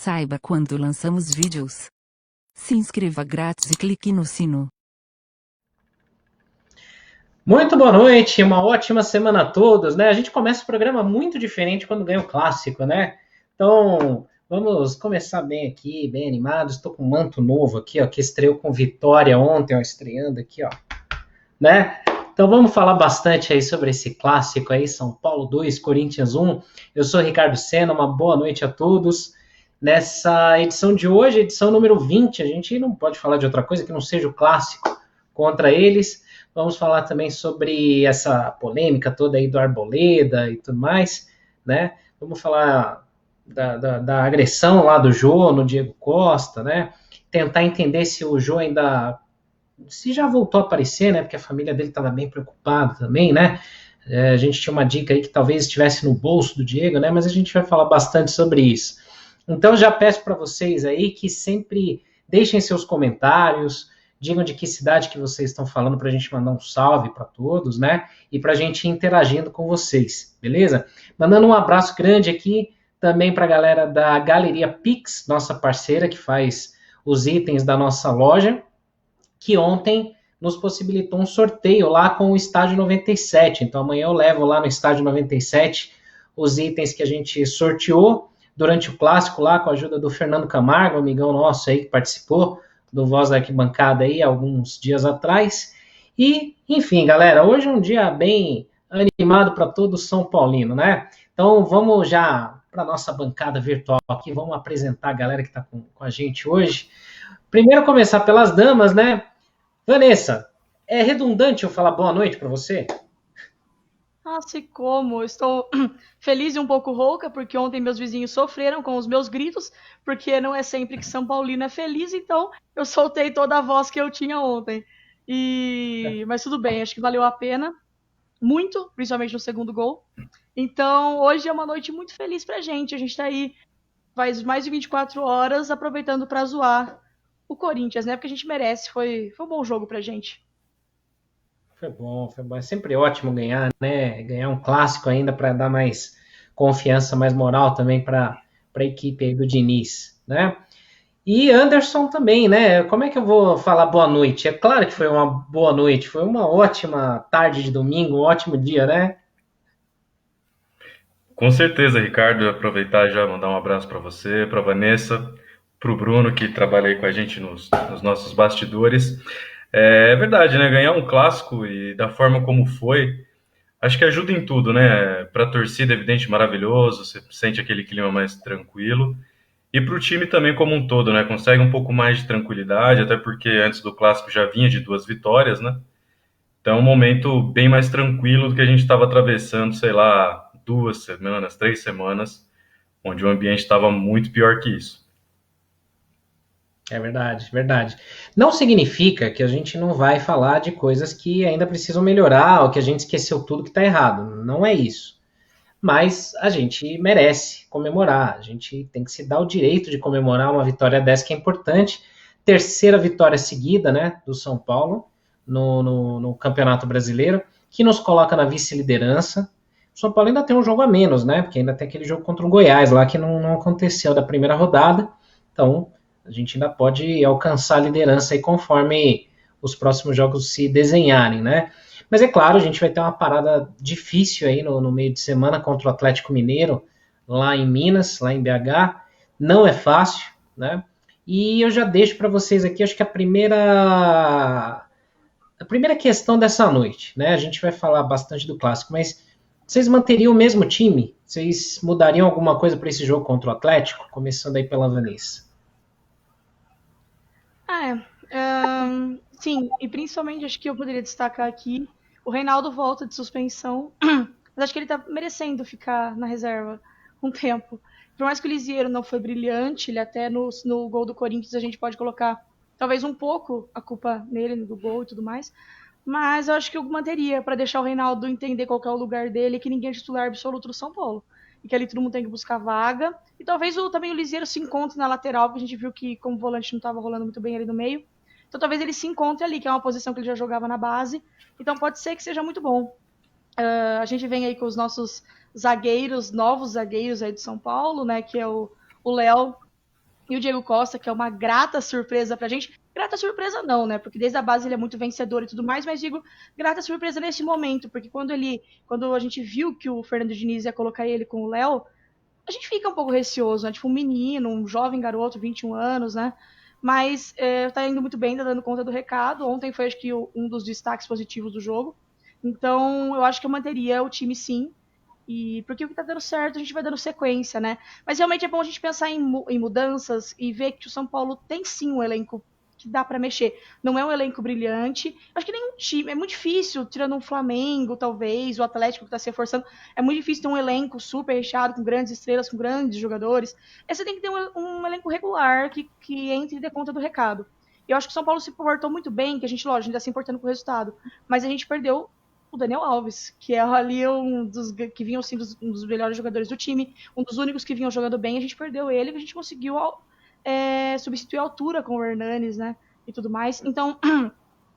Saiba quando lançamos vídeos. Se inscreva grátis e clique no sino. Muito boa noite, uma ótima semana a todos, né? A gente começa o programa muito diferente quando ganha o clássico, né? Então, vamos começar bem aqui, bem animados. Estou com um manto novo aqui, ó, que estreou com vitória ontem, ó, estreando aqui, ó, né? Então vamos falar bastante aí sobre esse clássico aí, São Paulo 2, Corinthians 1. Eu sou Ricardo Senna, uma boa noite a todos. Nessa edição de hoje, edição número 20, a gente não pode falar de outra coisa que não seja o clássico contra eles. Vamos falar também sobre essa polêmica toda aí do Arboleda e tudo mais, né? Vamos falar da agressão lá do Jô no Diego Costa, né? Tentar entender se o Jô ainda se já voltou a aparecer, né? Porque a família dele estava bem preocupada também, né? A gente tinha uma dica aí que talvez estivesse no bolso do Diego, né? Mas a gente vai falar bastante sobre isso. Então já peço para vocês aí que sempre deixem seus comentários, digam de que cidade que vocês estão falando para a gente mandar um salve para todos, né? E para a gente ir interagindo com vocês, beleza? Mandando um abraço grande aqui também para a galera da Galeria Pix, nossa parceira que faz os itens da nossa loja, que ontem nos possibilitou um sorteio lá com o Estádio 97. Então amanhã eu levo lá no Estádio 97 os itens que a gente sorteou durante o clássico lá com a ajuda do Fernando Camargo, amigão nosso aí que participou do Voz da Arquibancada aí alguns dias atrás. E, enfim, galera, hoje é um dia bem animado para todo São Paulino, né? Então vamos já para nossa bancada virtual aqui, vamos apresentar a galera que está com a gente hoje. Primeiro começar pelas damas, né? Vanessa, é redundante eu falar boa noite para você? Se como, eu estou feliz e um pouco rouca, porque ontem meus vizinhos sofreram com os meus gritos, porque não é sempre que São Paulino é feliz, então eu soltei toda a voz que eu tinha ontem. Mas tudo bem, acho que valeu a pena, muito, principalmente no segundo gol. Então hoje é uma noite muito feliz pra gente, a gente tá aí faz mais de 24 horas aproveitando pra zoar o Corinthians, né, porque a gente merece, foi um bom jogo pra gente. Foi bom, foi bom. É sempre ótimo ganhar, né? Ganhar um clássico ainda para dar mais confiança, mais moral também para a equipe aí do Diniz, né? E Anderson também, né? Como é que eu vou falar boa noite? É claro que foi uma boa noite, foi uma ótima tarde de domingo, um ótimo dia, né? Com certeza, Ricardo, aproveitar e já mandar um abraço para você, para Vanessa, para o Bruno, que trabalha aí com a gente nos nossos bastidores. É verdade, né? Ganhar um clássico e da forma como foi, acho que ajuda em tudo, né? Para a torcida, evidente, maravilhoso, você sente aquele clima mais tranquilo. E para o time também como um todo, né? Consegue um pouco mais de tranquilidade, até porque antes do clássico já vinha de 2 vitórias, né? Então é um momento bem mais tranquilo do que a gente estava atravessando, sei lá, 2 semanas, 3 semanas, onde o ambiente estava muito pior que isso. É verdade, verdade. Não significa que a gente não vai falar de coisas que ainda precisam melhorar ou que a gente esqueceu tudo que está errado. Não é isso. Mas a gente merece comemorar. A gente tem que se dar o direito de comemorar uma vitória dessa que é importante. Terceira vitória seguida, né, do São Paulo no Campeonato Brasileiro, que nos coloca na vice-liderança. O São Paulo ainda tem um jogo a menos, né? Porque ainda tem aquele jogo contra o Goiás lá que não aconteceu da primeira rodada. Então a gente ainda pode alcançar a liderança aí conforme os próximos jogos se desenharem, né? Mas é claro, a gente vai ter uma parada difícil aí no meio de semana contra o Atlético Mineiro, lá em Minas, lá em BH. Não é fácil, né? E eu já deixo para vocês aqui, acho que a primeira questão dessa noite, né? A gente vai falar bastante do clássico, mas vocês manteriam o mesmo time? Vocês mudariam alguma coisa para esse jogo contra o Atlético? Começando aí pela Vanessa. Sim, e principalmente acho que eu poderia destacar aqui, o Reinaldo volta de suspensão, mas acho que ele tá merecendo ficar na reserva um tempo. Por mais que o Lisieiro não foi brilhante, ele até no gol do Corinthians a gente pode colocar talvez um pouco a culpa nele, no gol e tudo mais, mas eu acho que eu manteria para deixar o Reinaldo entender qual que é o lugar dele, que ninguém é titular absoluto do São Paulo. E que ali todo mundo tem que buscar vaga. E talvez também o Lisieiro se encontre na lateral, porque a gente viu que como volante não estava rolando muito bem ali no meio. Então talvez ele se encontre ali, que é uma posição que ele já jogava na base. Então pode ser que seja muito bom. A gente vem aí com os nossos zagueiros, novos zagueiros aí de São Paulo, né? Que é o Léo E o Diego Costa, que é uma grata surpresa pra gente. Grata surpresa não, né? Porque desde a base ele é muito vencedor e tudo mais, mas digo grata surpresa nesse momento, porque quando a gente viu que o Fernando Diniz ia colocar ele com o Léo, a gente fica um pouco receoso, né? Tipo, um menino, um jovem garoto, 21 anos, né? Mas tá indo muito bem, tá dando conta do recado. Ontem foi, acho que, um dos destaques positivos do jogo. Então, eu acho que eu manteria o time sim. E porque o que tá dando certo, a gente vai dando sequência, né? Mas realmente é bom a gente pensar em mudanças e ver que o São Paulo tem sim um elenco que dá para mexer. Não é um elenco brilhante. Acho que nenhum time. É muito difícil, tirando um Flamengo, talvez, o Atlético que tá se reforçando. É muito difícil ter um elenco super recheado, com grandes estrelas, com grandes jogadores. Aí você tem que ter um elenco regular que entre e dê conta do recado. Eu acho que o São Paulo se portou muito bem, que a gente, lógico, a gente tá se importando com o resultado. Mas a gente perdeu o Daniel Alves, que é ali um dos que vinham sendo um dos melhores jogadores do time, um dos únicos que vinham jogando bem. A gente perdeu ele, a gente conseguiu substituir a altura com o Hernanes, né? E tudo mais. Então,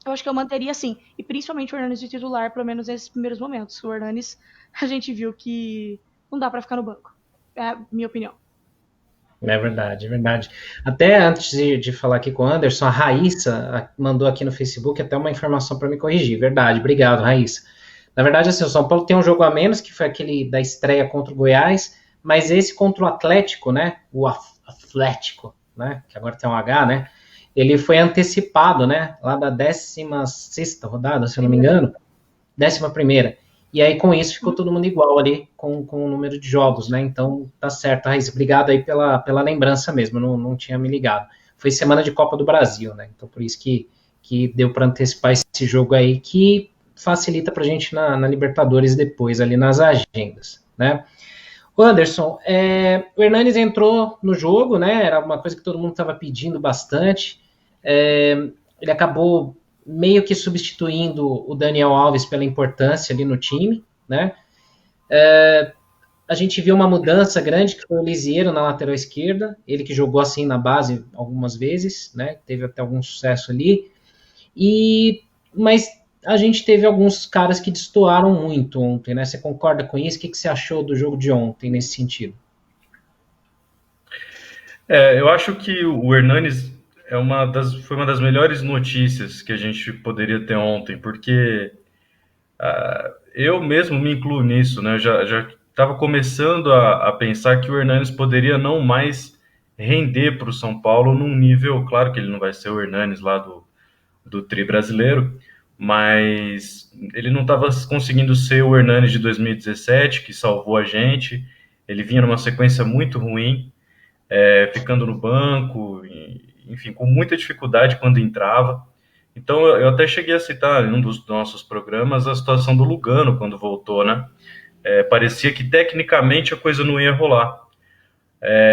eu acho que eu manteria assim. E principalmente o Hernanes de titular, pelo menos nesses primeiros momentos. O Hernanes, a gente viu que não dá para ficar no banco. É a minha opinião. É verdade, é verdade. Até antes de falar aqui com o Anderson, a Raíssa mandou aqui no Facebook até uma informação para me corrigir. Verdade, obrigado, Raíssa. Na verdade, assim, o São Paulo tem um jogo a menos, que foi aquele da estreia contra o Goiás, mas esse contra o Atlético, né? O Atlético, né? Que agora tem um H, né? Ele foi antecipado, né? Lá da 16ª rodada, se eu não me engano. 11ª. E aí, com isso, ficou todo mundo igual ali com o número de jogos, né? Então, tá certo, Raíssa. Obrigado aí pela lembrança mesmo, não tinha me ligado. Foi semana de Copa do Brasil, né? Então, por isso que deu para antecipar esse jogo aí, que facilita pra gente na Libertadores depois, ali nas agendas, né? O Anderson, o Hernanes entrou no jogo, né? Era uma coisa que todo mundo estava pedindo bastante. Ele acabou meio que substituindo o Daniel Alves pela importância ali no time, né? A gente viu uma mudança grande, que foi o Lisieiro na lateral esquerda, ele que jogou assim na base algumas vezes, né? Teve até algum sucesso ali. Mas a gente teve alguns caras que destoaram muito ontem, né? Você concorda com isso? O que você achou do jogo de ontem nesse sentido? Eu acho que o Hernanes foi uma das melhores notícias que a gente poderia ter ontem, porque eu mesmo me incluo nisso, né? Já estava começando a pensar que o Hernanes poderia não mais render para o São Paulo num nível, claro que ele não vai ser o Hernanes lá do Tri brasileiro, mas ele não estava conseguindo ser o Hernanes de 2017, que salvou a gente. Ele vinha numa sequência muito ruim, ficando no banco, enfim, com muita dificuldade quando entrava. Então, eu até cheguei a citar em um dos nossos programas a situação do Lugano quando voltou, né? Parecia que tecnicamente a coisa não ia rolar.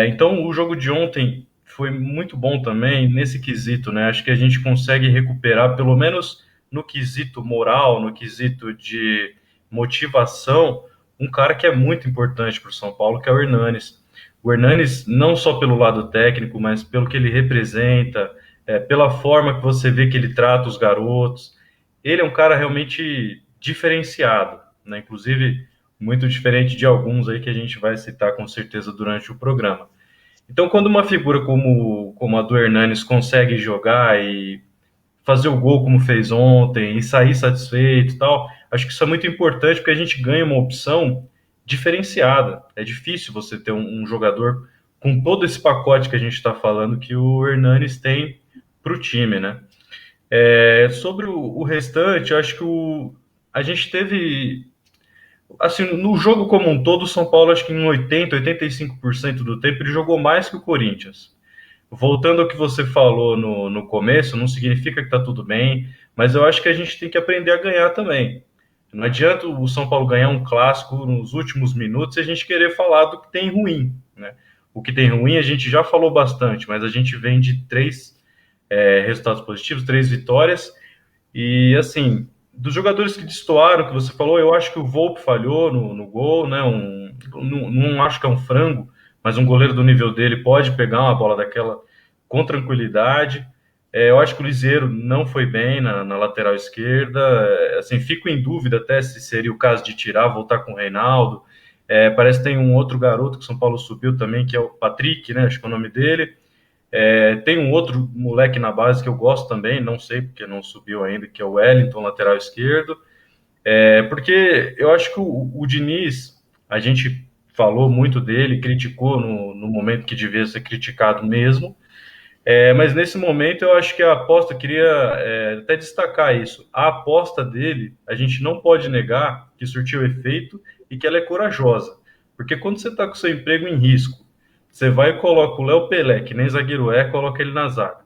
Então, o jogo de ontem foi muito bom também nesse quesito, né? Acho que a gente consegue recuperar, pelo menos no quesito moral, no quesito de motivação, um cara que é muito importante para o São Paulo, que é o Hernanes. O Hernanes, não só pelo lado técnico, mas pelo que ele representa, pela forma que você vê que ele trata os garotos. Ele é um cara realmente diferenciado, né? Inclusive muito diferente de alguns aí que a gente vai citar com certeza durante o programa. Então, quando uma figura como a do Hernanes consegue jogar e fazer o gol como fez ontem e sair satisfeito e tal, acho que isso é muito importante porque a gente ganha uma opção diferenciada. É difícil você ter um jogador com todo esse pacote que a gente está falando que o Hernanes tem para o time, né? Sobre o restante, eu acho que a gente teve, assim, no jogo como um todo, o São Paulo, acho que em 85% do tempo, ele jogou mais que o Corinthians. Voltando ao que você falou no começo, não significa que está tudo bem, mas eu acho que a gente tem que aprender a ganhar também. Não adianta o São Paulo ganhar um clássico nos últimos minutos e a gente querer falar do que tem ruim, né? O que tem ruim a gente já falou bastante, mas a gente vem de 3 resultados positivos, 3 vitórias, e assim, dos jogadores que destoaram, que você falou, eu acho que o Volpe falhou no gol, né? Não acho que é um frango, mas um goleiro do nível dele pode pegar uma bola daquela com tranquilidade. Eu acho que o Lisieiro não foi bem na lateral esquerda. Assim, fico em dúvida até se seria o caso de tirar, voltar com o Reinaldo. Parece que tem um outro garoto que o São Paulo subiu também, que é o Patrick, né? Acho que é o nome dele. Tem um outro moleque na base que eu gosto também, não sei porque não subiu ainda, que é o Wellington, lateral esquerdo. Porque eu acho que o Diniz, a gente falou muito dele, criticou no momento que devia ser criticado mesmo, mas nesse momento eu acho que a aposta, queria até destacar isso, a aposta dele, a gente não pode negar que surtiu efeito e que ela é corajosa, porque quando você está com seu emprego em risco, você vai e coloca o Léo Pelé, que nem zagueiro coloca ele na zaga,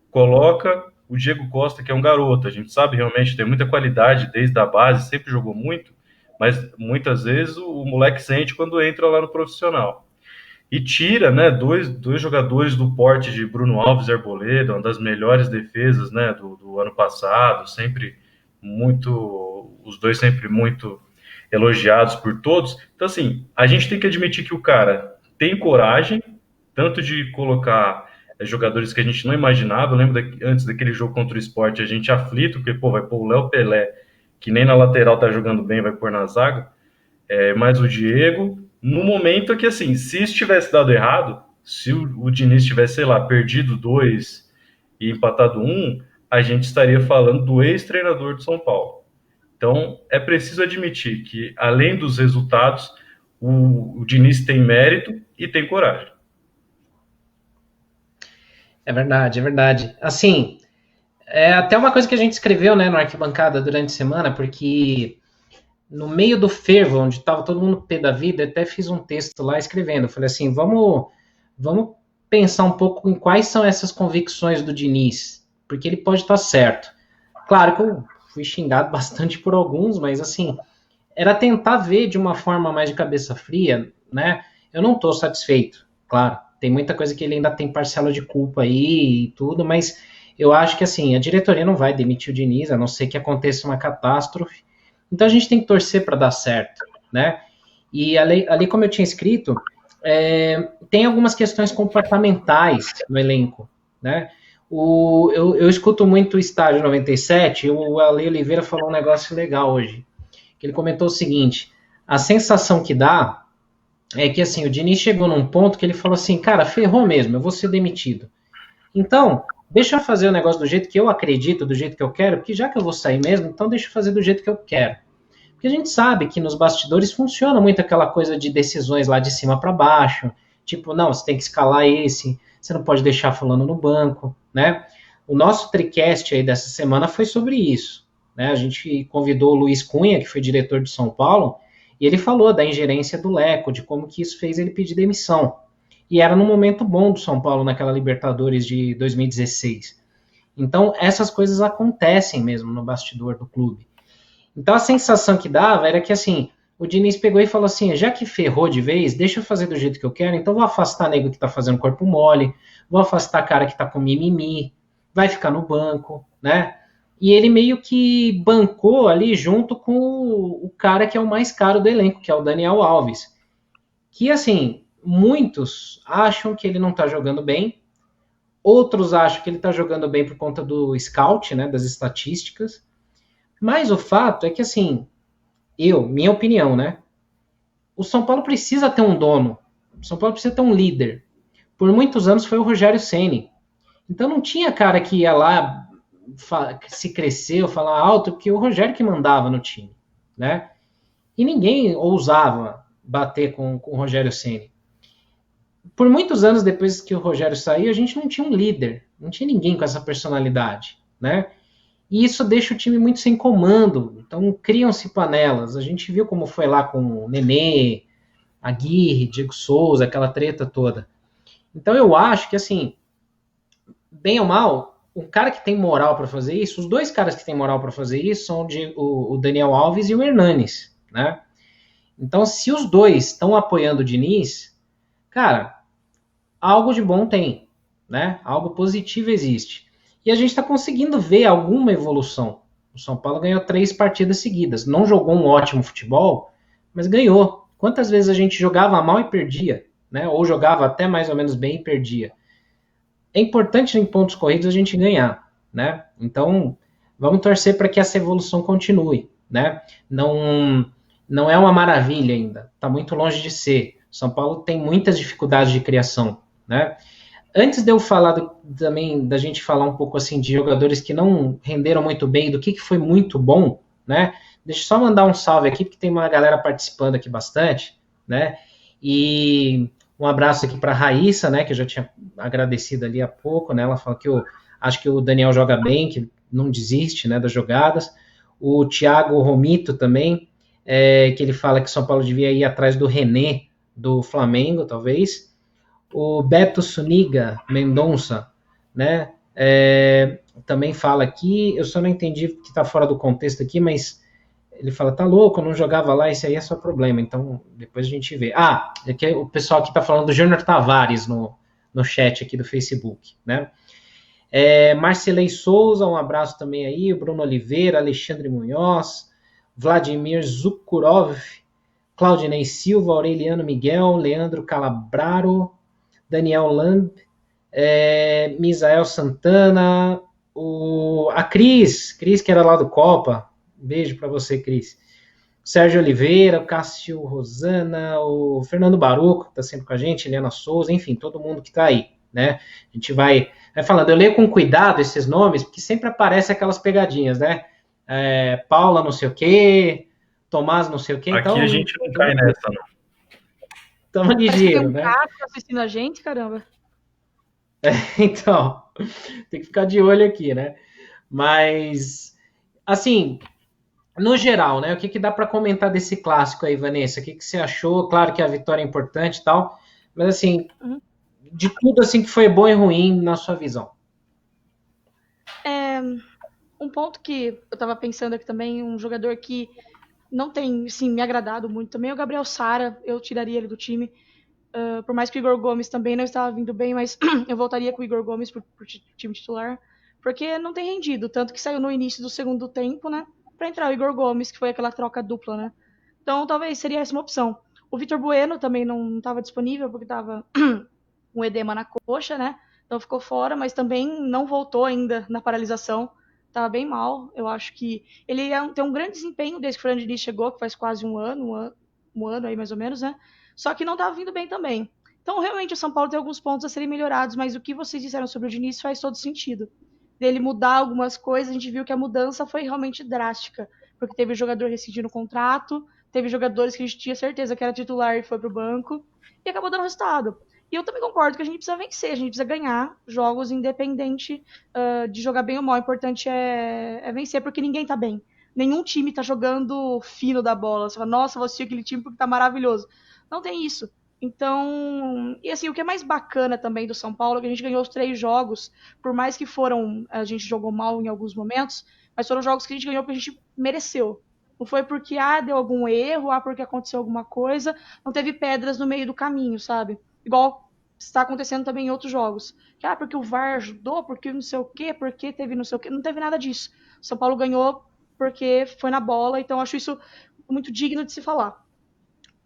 coloca o Diego Costa, que é um garoto, a gente sabe realmente, tem muita qualidade desde a base, sempre jogou muito, mas muitas vezes o moleque sente quando entra lá no profissional. E tira, né, dois jogadores do porte de Bruno Alves e Arboleda, uma das melhores defesas, né, do ano passado, sempre muito, os dois sempre muito elogiados por todos. Então, assim, a gente tem que admitir que o cara tem coragem, tanto de colocar jogadores que a gente não imaginava. Eu lembro antes daquele jogo contra o Sport, a gente aflito, porque, vai pôr o Léo Pelé, que nem na lateral tá jogando bem, vai pôr na zaga, mais o Diego, no momento que, assim, se isso tivesse dado errado, se o Diniz tivesse, sei lá, perdido 2 e empatado 1, a gente estaria falando do ex-treinador do São Paulo. Então, é preciso admitir que, além dos resultados, o Diniz tem mérito e tem coragem. É verdade, é verdade. Assim, até uma coisa que a gente escreveu, né, no Arquibancada durante a semana, porque no meio do fervo, onde estava todo mundo pé da vida, eu até fiz um texto lá escrevendo. Falei assim, vamos pensar um pouco em quais são essas convicções do Diniz, porque ele pode estar certo. Claro que eu fui xingado bastante por alguns, mas assim, era tentar ver de uma forma mais de cabeça fria, né? Eu não estou satisfeito, claro. Tem muita coisa que ele ainda tem parcela de culpa aí e tudo, mas eu acho que assim, a diretoria não vai demitir o Diniz, a não ser que aconteça uma catástrofe. Então a gente tem que torcer para dar certo, né? E ali, como eu tinha escrito, tem algumas questões comportamentais no elenco, né? Eu escuto muito o Estádio 97, e o Ale Oliveira falou um negócio legal hoje, que ele comentou o seguinte: a sensação que dá é que assim, o Diniz chegou num ponto que ele falou assim, cara, ferrou mesmo, eu vou ser demitido. Então, deixa eu fazer o negócio do jeito que eu acredito, do jeito que eu quero, porque já que eu vou sair mesmo, então deixa eu fazer do jeito que eu quero. Porque a gente sabe que nos bastidores funciona muito aquela coisa de decisões lá de cima para baixo, tipo, não, você tem que escalar esse, você não pode deixar falando no banco, né? O nosso tricast aí dessa semana foi sobre isso, né? A gente convidou o Luiz Cunha, que foi diretor de São Paulo, e ele falou da ingerência do Leco, de como que isso fez ele pedir demissão. E era num momento bom do São Paulo naquela Libertadores de 2016. Então, essas coisas acontecem mesmo no bastidor do clube. Então, a sensação que dava era que, assim, o Diniz pegou e falou assim, já que ferrou de vez, deixa eu fazer do jeito que eu quero, então vou afastar nego que tá fazendo corpo mole, vou afastar cara que tá com mimimi, vai ficar no banco, né? E ele meio que bancou ali junto com o cara que é o mais caro do elenco, que é o Daniel Alves. Que, assim, muitos acham que ele não tá jogando bem, outros acham que ele tá jogando bem por conta do scout, né, das estatísticas. Mas o fato é que, assim, minha opinião, né, o São Paulo precisa ter um dono, o São Paulo precisa ter um líder. Por muitos anos foi o Rogério Ceni. Então não tinha cara que ia lá se cresceu, falar alto, porque o Rogério que mandava no time, né? E ninguém ousava bater com o Rogério Ceni. Por muitos anos depois que o Rogério saiu, a gente não tinha um líder, não tinha ninguém com essa personalidade, né? E isso deixa o time muito sem comando, então criam-se panelas. A gente viu como foi lá com o Nenê, Aguirre, Diego Souza, aquela treta toda. Então eu acho que, assim, bem ou mal, o cara que tem moral para fazer isso, os dois caras que têm moral para fazer isso são o Daniel Alves e o Hernanes, né? Então, se os dois estão apoiando o Diniz, cara, algo de bom tem, né? Algo positivo existe. E a gente está conseguindo ver alguma evolução. O São Paulo ganhou 3 partidas seguidas. Não jogou um ótimo futebol, mas ganhou. Quantas vezes a gente jogava mal e perdia, né? Ou jogava até mais ou menos bem e perdia. É importante em pontos corridos a gente ganhar, né? Então, vamos torcer para que essa evolução continue, né? Não é uma maravilha ainda, está muito longe de ser. São Paulo tem muitas dificuldades de criação, né? Antes de eu falar também, da gente falar um pouco assim de jogadores que não renderam muito bem, do que foi muito bom, né? Deixa eu só mandar um salve aqui, porque tem uma galera participando aqui bastante, né? E um abraço aqui para a Raíssa, né? Que eu já tinha agradecido ali há pouco, né? Ela falou que eu acho que o Daniel joga bem, que não desiste, né, das jogadas. O Thiago Romito também, que ele fala que São Paulo devia ir atrás do René do Flamengo, talvez. O Beto Suniga Mendonça, né? Também fala aqui, eu só não entendi que está fora do contexto aqui, mas ele fala, tá louco, eu não jogava lá, esse aí é só problema, então depois a gente vê. É que o pessoal aqui está falando do Júnior Tavares no chat aqui do Facebook, né? Marcelei Souza, um abraço também aí, o Bruno Oliveira, Alexandre Munhoz, Vladimir Zukurov, Claudinei Silva, Aureliano Miguel, Leandro Calabraro, Daniel Lamb, Misael Santana, a Cris, que era lá do Copa, beijo para você, Cris. Sérgio Oliveira, o Cássio Rosana, o Fernando Baruco, que está sempre com a gente, Eliana Souza, enfim, todo mundo que está aí, né? A gente vai falando, eu leio com cuidado esses nomes, porque sempre aparecem aquelas pegadinhas, né? Paula não sei o quê, Tomás não sei o quê. Aqui então, a gente não cai nessa, não. Tamo ligeiro, né? Tem um cara assistindo a gente, caramba. Então, tem que ficar de olho aqui, né? Mas, assim, no geral, né? O que dá para comentar desse clássico aí, Vanessa? O que você achou? Claro que a vitória é importante e tal, mas, assim, de tudo assim que foi bom e ruim na sua visão. Um ponto que eu tava pensando aqui também, um jogador que não tem, sim, me agradado muito também é o Gabriel Sara. Eu tiraria ele do time. Por mais que o Igor Gomes também não estava vindo bem, mas eu voltaria com o Igor Gomes pro time titular, porque não tem rendido, tanto que saiu no início do segundo tempo, né, para entrar o Igor Gomes, que foi aquela troca dupla, né. Então talvez seria essa uma opção. O Vitor Bueno também não estava disponível, porque estava um edema na coxa, né, então ficou fora, mas também não voltou ainda na paralisação, estava bem mal. Eu acho que ele tem um grande desempenho desde que o Fernando Diniz chegou, que faz quase um ano aí mais ou menos, né. Só que não estava vindo bem também. Então, realmente, o São Paulo tem alguns pontos a serem melhorados, mas o que vocês disseram sobre o Diniz faz todo sentido. Dele mudar algumas coisas, a gente viu que a mudança foi realmente drástica, porque teve jogador rescindindo o contrato, teve jogadores que a gente tinha certeza que era titular e foi pro banco, e acabou dando resultado. E eu também concordo que a gente precisa vencer, a gente precisa ganhar jogos independente de jogar bem ou mal. O importante é vencer, porque ninguém tá bem. Nenhum time tá jogando fino da bola. Você fala, nossa, vou assistir aquele time porque tá maravilhoso. Não tem isso. Então, e assim, o que é mais bacana também do São Paulo é que a gente ganhou os 3 jogos, por mais que a gente jogou mal em alguns momentos, mas foram jogos que a gente ganhou porque a gente mereceu. Não foi porque, deu algum erro, porque aconteceu alguma coisa, não teve pedras no meio do caminho, sabe? Igual está acontecendo também em outros jogos. Que, porque o VAR ajudou, porque não sei o quê, porque teve não sei o quê, não teve nada disso. O São Paulo ganhou porque foi na bola, então acho isso muito digno de se falar.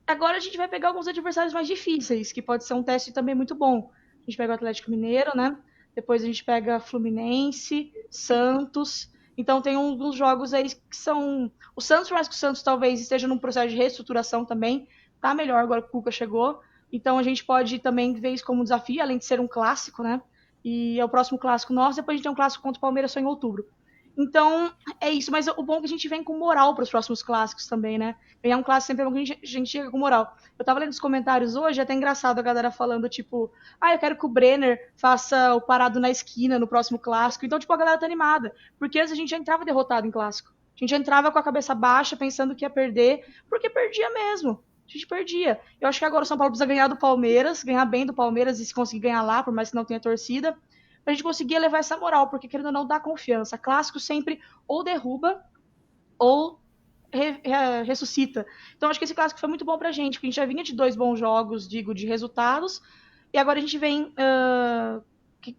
Agora a gente vai pegar alguns adversários mais difíceis, que pode ser um teste também muito bom. A gente pega o Atlético Mineiro, né? Depois a gente pega Fluminense, Santos. Então tem alguns jogos aí que são... O Santos, por mais que o Santos talvez esteja num processo de reestruturação também, tá melhor agora que o Cuca chegou. Então a gente pode também ver isso como um desafio, além de ser um clássico, né? E é o próximo clássico nosso, depois a gente tem um clássico contra o Palmeiras só em outubro. Então, é isso. Mas o bom é que a gente vem com moral para os próximos clássicos também, né? Ganhar um clássico sempre é bom que a gente chega com moral. Eu tava lendo os comentários hoje, é até engraçado a galera falando, tipo, eu quero que o Brenner faça o parado na esquina no próximo clássico. Então, tipo, a galera tá animada. Porque antes a gente já entrava derrotado em clássico. A gente já entrava com a cabeça baixa, pensando que ia perder, porque perdia mesmo. A gente perdia. Eu acho que agora o São Paulo precisa ganhar do Palmeiras, ganhar bem do Palmeiras e se conseguir ganhar lá, por mais que não tenha torcida, pra gente conseguir levar essa moral, porque querendo ou não dá confiança. Clássico sempre ou derruba ou ressuscita. Então acho que esse clássico foi muito bom pra gente, porque a gente já vinha de 2 bons jogos, digo, de resultados, e agora a gente vem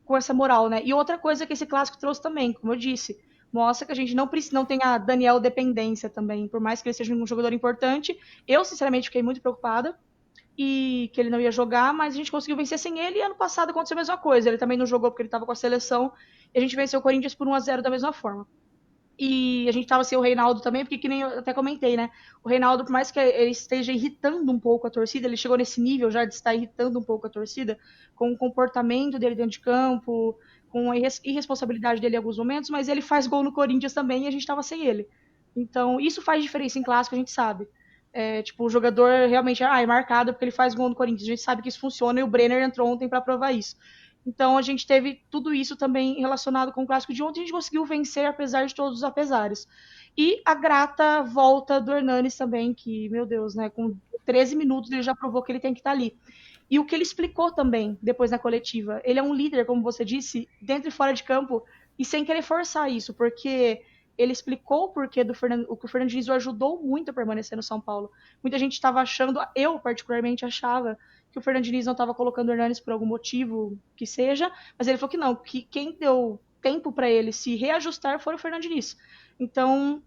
com essa moral, né? E outra coisa que esse clássico trouxe também, como eu disse, mostra que a gente não tem a Daniel dependência também, por mais que ele seja um jogador importante. Eu, sinceramente, fiquei muito preocupada e que ele não ia jogar, mas a gente conseguiu vencer sem ele, e ano passado aconteceu a mesma coisa. Ele também não jogou porque ele estava com a seleção, e a gente venceu o Corinthians por 1-0 da mesma forma. E a gente tava sem o Reinaldo também, porque que nem eu até comentei, né? O Reinaldo, por mais que ele esteja irritando um pouco a torcida, ele chegou nesse nível já de estar irritando um pouco a torcida, com o comportamento dele dentro de campo, com a irresponsabilidade dele em alguns momentos, mas ele faz gol no Corinthians também e a gente tava sem ele. Então, isso faz diferença em clássico, a gente sabe. Tipo, o jogador realmente é marcado porque ele faz gol no Corinthians. A gente sabe que isso funciona e o Brenner entrou ontem para provar isso. Então a gente teve tudo isso também relacionado com o clássico de ontem. A gente conseguiu vencer apesar de todos os apesares. E a grata volta do Hernanes também, que, meu Deus, né? Com 13 minutos ele já provou que ele tem que estar ali. E o que ele explicou também depois na coletiva. Ele é um líder, como você disse, dentro e fora de campo, e sem querer forçar isso, porque ele explicou o porquê o que o Fernando Diniz o ajudou muito a permanecer no São Paulo. Muita gente estava achando, eu particularmente achava, que o Fernando Diniz não estava colocando o Hernanes por algum motivo que seja, mas ele falou que não, que quem deu tempo para ele se reajustar foi o Fernando Diniz. Então,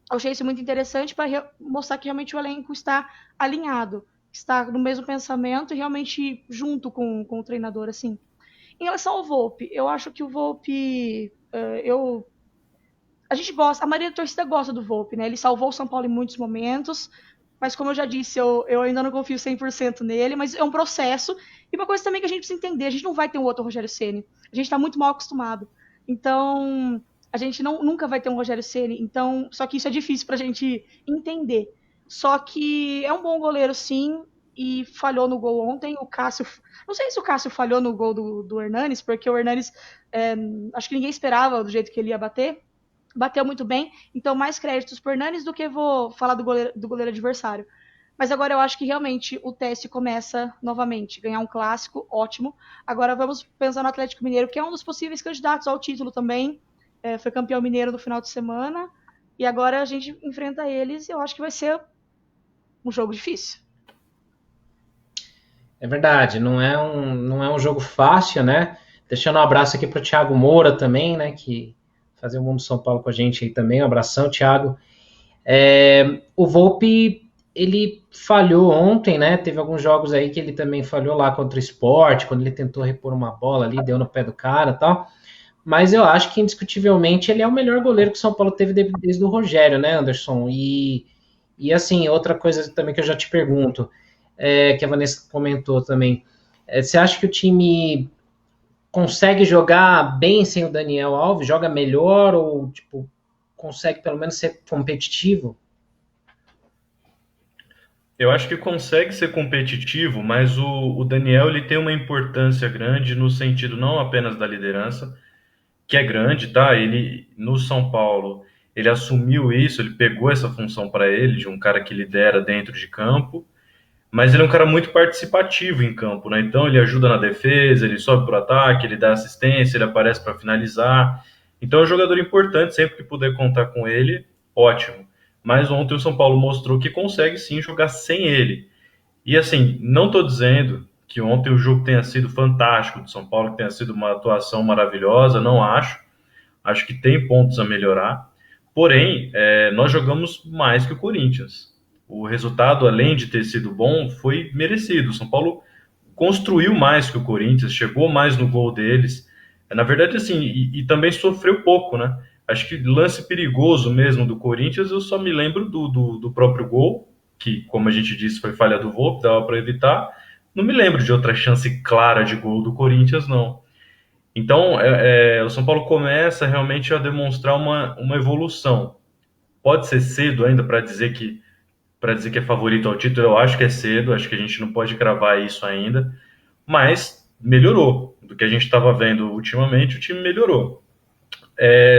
eu achei isso muito interessante para mostrar que realmente o elenco está alinhado, está no mesmo pensamento e realmente junto com o treinador, assim. Em relação ao Volpi, eu acho que o Volpi, a gente gosta, a maioria da torcida gosta do Volpi, né? Ele salvou o São Paulo em muitos momentos, mas como eu já disse, eu ainda não confio 100% nele, mas é um processo. E uma coisa também que a gente precisa entender, a gente não vai ter um outro Rogério Ceni. A gente está muito mal acostumado. Então, a gente nunca vai ter um Rogério Ceni. Então, só que isso é difícil para a gente entender. Só que é um bom goleiro, sim, e falhou no gol ontem. O Cássio, não sei se o Cássio falhou no gol do Hernanes, porque o Hernanes, acho que ninguém esperava do jeito que ele ia bater. Bateu muito bem, então mais créditos por Hernanes do que vou falar do goleiro adversário. Mas agora eu acho que realmente o teste começa novamente. Ganhar um clássico, ótimo. Agora vamos pensar no Atlético Mineiro, que é um dos possíveis candidatos ao título também. Foi campeão mineiro no final de semana. E agora a gente enfrenta eles e eu acho que vai ser um jogo difícil. É verdade, não é um jogo fácil, né? Deixando um abraço aqui para o Thiago Moura também, né? Que fazer o Mundo São Paulo com a gente aí também. Um abração, Thiago. O Volpi, ele falhou ontem, né? Teve alguns jogos aí que ele também falhou lá contra o Sport, quando ele tentou repor uma bola ali, deu no pé do cara e tal. Mas eu acho que, indiscutivelmente, ele é o melhor goleiro que o São Paulo teve desde o Rogério, né, Anderson? E assim, outra coisa também que eu já te pergunto, que a Vanessa comentou também, você acha que o time consegue jogar bem sem o Daniel Alves? Joga melhor ou, tipo, consegue pelo menos ser competitivo? Eu acho que consegue ser competitivo, mas o Daniel ele tem uma importância grande no sentido não apenas da liderança, que é grande, tá? Ele no São Paulo, ele assumiu isso, ele pegou essa função para ele de um cara que lidera dentro de campo, mas ele é um cara muito participativo em campo, né? Então ele ajuda na defesa, ele sobe para o ataque, ele dá assistência, ele aparece para finalizar. Então é um jogador importante, sempre que puder contar com ele, ótimo. Mas ontem o São Paulo mostrou que consegue sim jogar sem ele. E assim, não estou dizendo que ontem o jogo tenha sido fantástico do São Paulo, que tenha sido uma atuação maravilhosa, não acho. Acho que tem pontos a melhorar. Porém, nós jogamos mais que o Corinthians. O resultado, além de ter sido bom, foi merecido. O São Paulo construiu mais que o Corinthians, chegou mais no gol deles. Na verdade, assim, e também sofreu pouco, né? Acho que lance perigoso mesmo do Corinthians, eu só me lembro do próprio gol, que, como a gente disse, foi falha do Volpi, dava para evitar. Não me lembro de outra chance clara de gol do Corinthians, não. Então, o São Paulo começa realmente a demonstrar uma evolução. Pode ser cedo ainda para dizer que é favorito ao título, eu acho que é cedo, acho que a gente não pode cravar isso ainda, mas melhorou. Do que a gente estava vendo ultimamente, o time melhorou.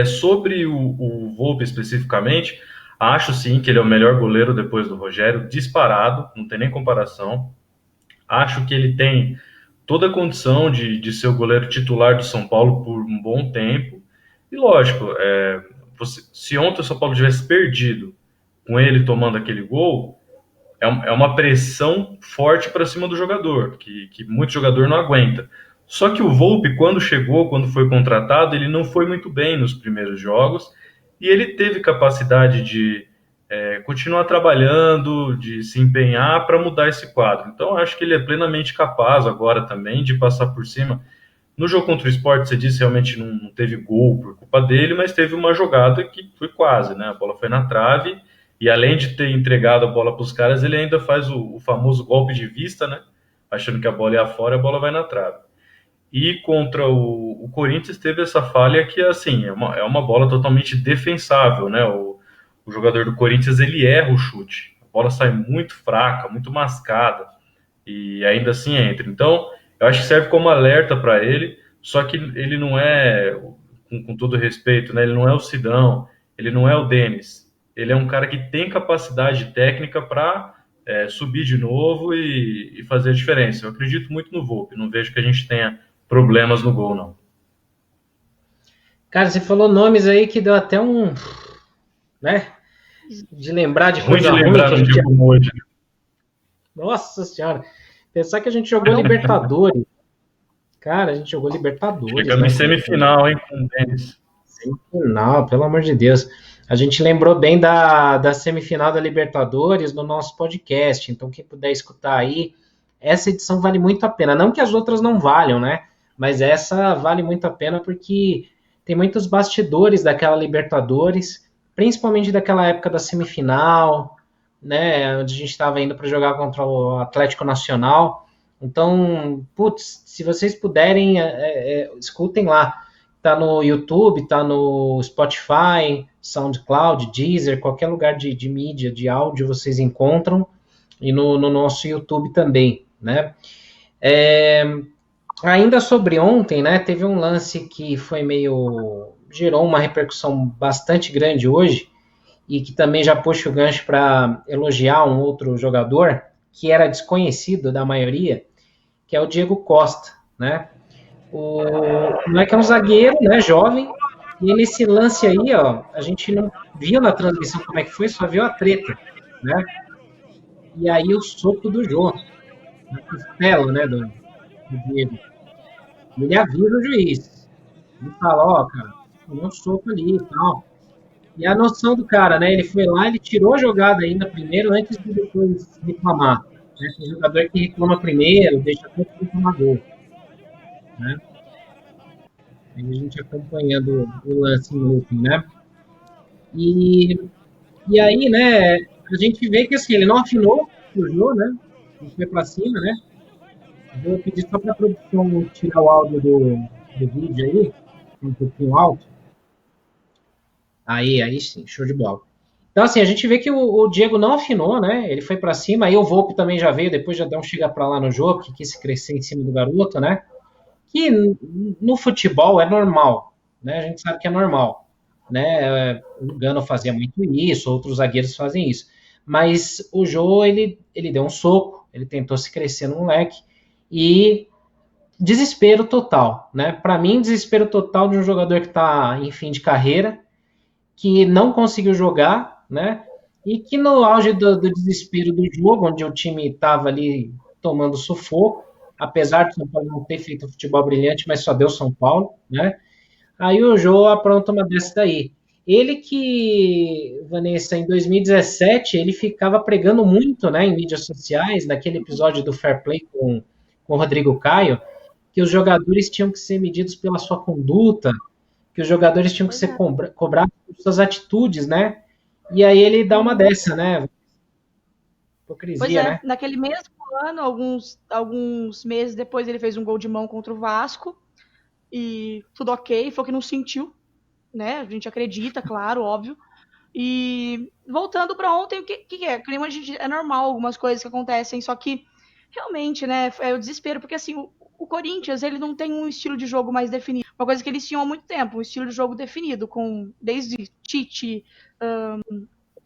Sobre o Volpi especificamente, acho sim que ele é o melhor goleiro depois do Rogério, disparado, não tem nem comparação. Acho que ele tem toda a condição de ser o goleiro titular do São Paulo por um bom tempo. E lógico, se ontem o São Paulo tivesse perdido com ele tomando aquele gol, é uma pressão forte para cima do jogador, que muito jogador não aguenta. Só que o Volpi, quando foi contratado, ele não foi muito bem nos primeiros jogos, e ele teve capacidade de continuar trabalhando, de se empenhar para mudar esse quadro. Então, acho que ele é plenamente capaz agora também de passar por cima, No jogo contra o Sport, você disse, realmente não teve gol por culpa dele, mas teve uma jogada que foi quase, né? A bola foi na trave, e além de ter entregado a bola para os caras, ele ainda faz o famoso golpe de vista, né? Achando que a bola ia fora, a bola vai na trave. E contra o Corinthians teve essa falha que, assim, é uma bola totalmente defensável, né? O jogador do Corinthians, ele erra o chute. A bola sai muito fraca, muito mascada, e ainda assim entra. Então, eu acho que serve como alerta para ele, só que ele não é, com todo respeito, né? Ele não é o Sidão, ele não é o Denis. Ele é um cara que tem capacidade técnica para subir de novo e fazer a diferença. Eu acredito muito no Volpe, não vejo que a gente tenha problemas no gol, não. Cara, você falou nomes aí que deu até um, né? De lembrar de Ruim de coisa ruim lembrar que a num gente... dia como hoje. Nossa Senhora. Pensar que a gente jogou Libertadores. Cara, a gente jogou Libertadores, Chegamos né? em semifinal, hein, com o Denis. Semifinal, pelo amor de Deus. A gente lembrou bem da semifinal da Libertadores no nosso podcast. Então, quem puder escutar aí, essa edição vale muito a pena. Não que as outras não valham, né? Mas essa vale muito a pena porque tem muitos bastidores daquela Libertadores, principalmente daquela época da semifinal, né? Onde a gente estava indo para jogar contra o Atlético Nacional. Então, putz, se vocês puderem, escutem lá. Tá no YouTube, tá no Spotify, SoundCloud, Deezer, qualquer lugar de mídia, de áudio vocês encontram, e no nosso YouTube também, né? Ainda sobre ontem, né, teve um lance que foi gerou uma repercussão bastante grande hoje, e que também já puxa o gancho para elogiar um outro jogador, que era desconhecido da maioria, que é o Diego Costa, né? O moleque é um zagueiro, né, jovem, e nesse lance aí, ó, a gente não viu na transmissão como é que foi, só viu a treta, né? E aí o soco do Jô, na costela, né, do Diego. Ele avisa o juiz. Ele fala, ó, cara, tomou um soco ali e tal. E a noção do cara, né, ele foi lá, ele tirou a jogada ainda primeiro, antes de depois reclamar. Né? Tem jogador que reclama primeiro, deixa até que reclamar gol, né? Aí a gente acompanhando o lance em looping, né? E, e aí, né, a gente vê que assim, ele não afinou o jogo, né? Ele foi pra cima, né? Vou pedir só pra produção tirar o áudio do vídeo aí, um pouquinho alto. Aí sim, show de bola. Então, assim, a gente vê que o Diego não afinou, né? Ele foi pra cima, aí o Volpe também já veio, depois já deu um chega pra lá no jogo, que quis crescer em cima do garoto, né? Que no futebol é normal, né? A gente sabe que é normal, né? O Gano fazia muito isso, outros zagueiros fazem isso. Mas o Jô, ele deu um soco, ele tentou se crescer no moleque e desespero total, né? Para mim, desespero total de um jogador que está em fim de carreira, que não conseguiu jogar, né? E que no auge do desespero do jogo, onde o time estava ali tomando sufoco, apesar de São Paulo não ter feito um futebol brilhante, mas só deu São Paulo, né? Aí o Jô apronta uma dessa daí. Ele que, Vanessa, em 2017, ele ficava pregando muito, né, em mídias sociais, naquele episódio do Fair Play com o Rodrigo Caio, que os jogadores tinham que ser medidos pela sua conduta, que os jogadores tinham que ser cobrados por suas atitudes, né? E aí ele dá uma dessa, né? Hipocrisia, Pois é, né? naquele mesmo ano, alguns meses depois, ele fez um gol de mão contra o Vasco e tudo ok, foi que não sentiu, né? A gente acredita, claro, óbvio. E voltando para ontem, o que é? Clima é normal, algumas coisas que acontecem, só que realmente, né, é o desespero, porque assim, o Corinthians, ele não tem um estilo de jogo mais definido. Uma coisa que eles tinham há muito tempo, um estilo de jogo definido, com desde Tite,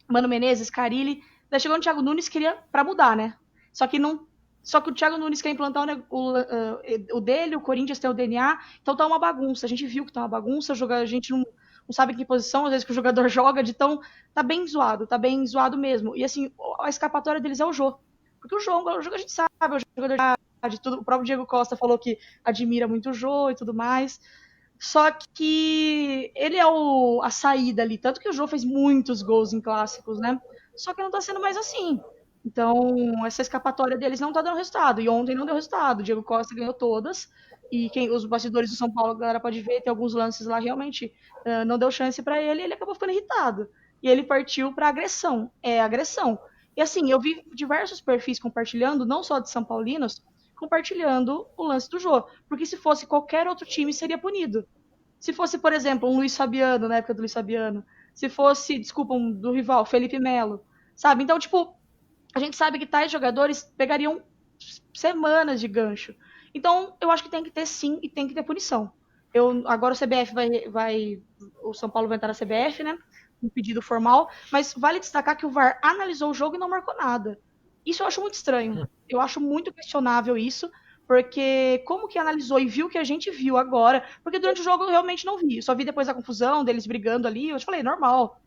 Mano Menezes, Carille. Daí chegou no Thiago Nunes, queria para mudar, né? Só que o Thiago Nunes quer implantar o dele, o Corinthians tem o DNA, então tá uma bagunça. A gente viu que tá uma bagunça, a gente não sabe em que posição, às vezes que o jogador joga, então tá bem zoado mesmo. E assim, a escapatória deles é o Jô. Porque o jogo a gente sabe, é o jogador de tudo. O próprio Diego Costa falou que admira muito o Jô e tudo mais. Só que ele é a saída ali. Tanto que o Jô fez muitos gols em clássicos, né? Só que não tá sendo mais assim. Então, essa escapatória deles não tá dando resultado. E ontem não deu resultado. O Diego Costa ganhou todas. E os bastidores do São Paulo, a galera pode ver, tem alguns lances lá realmente não deu chance para ele e ele acabou ficando irritado. E ele partiu para agressão. É agressão. E assim, eu vi diversos perfis compartilhando, não só de São Paulinos, compartilhando o lance do Jô. Porque se fosse qualquer outro time, seria punido. Se fosse, por exemplo, um Luiz Fabiano, na época do Luiz Fabiano. Se fosse, desculpa, do rival, Felipe Melo. Sabe? Então, tipo, a gente sabe que tais jogadores pegariam semanas de gancho. Então, eu acho que tem que ter sim e tem que ter punição. Agora o CBF o São Paulo vai entrar na CBF, né? Um pedido formal, mas vale destacar que o VAR analisou o jogo e não marcou nada. Isso eu acho muito estranho. Eu acho muito questionável isso, porque como que analisou e viu o que a gente viu agora? Porque durante o jogo eu realmente não vi. Eu só vi depois da confusão, deles brigando ali. Eu te falei, normal.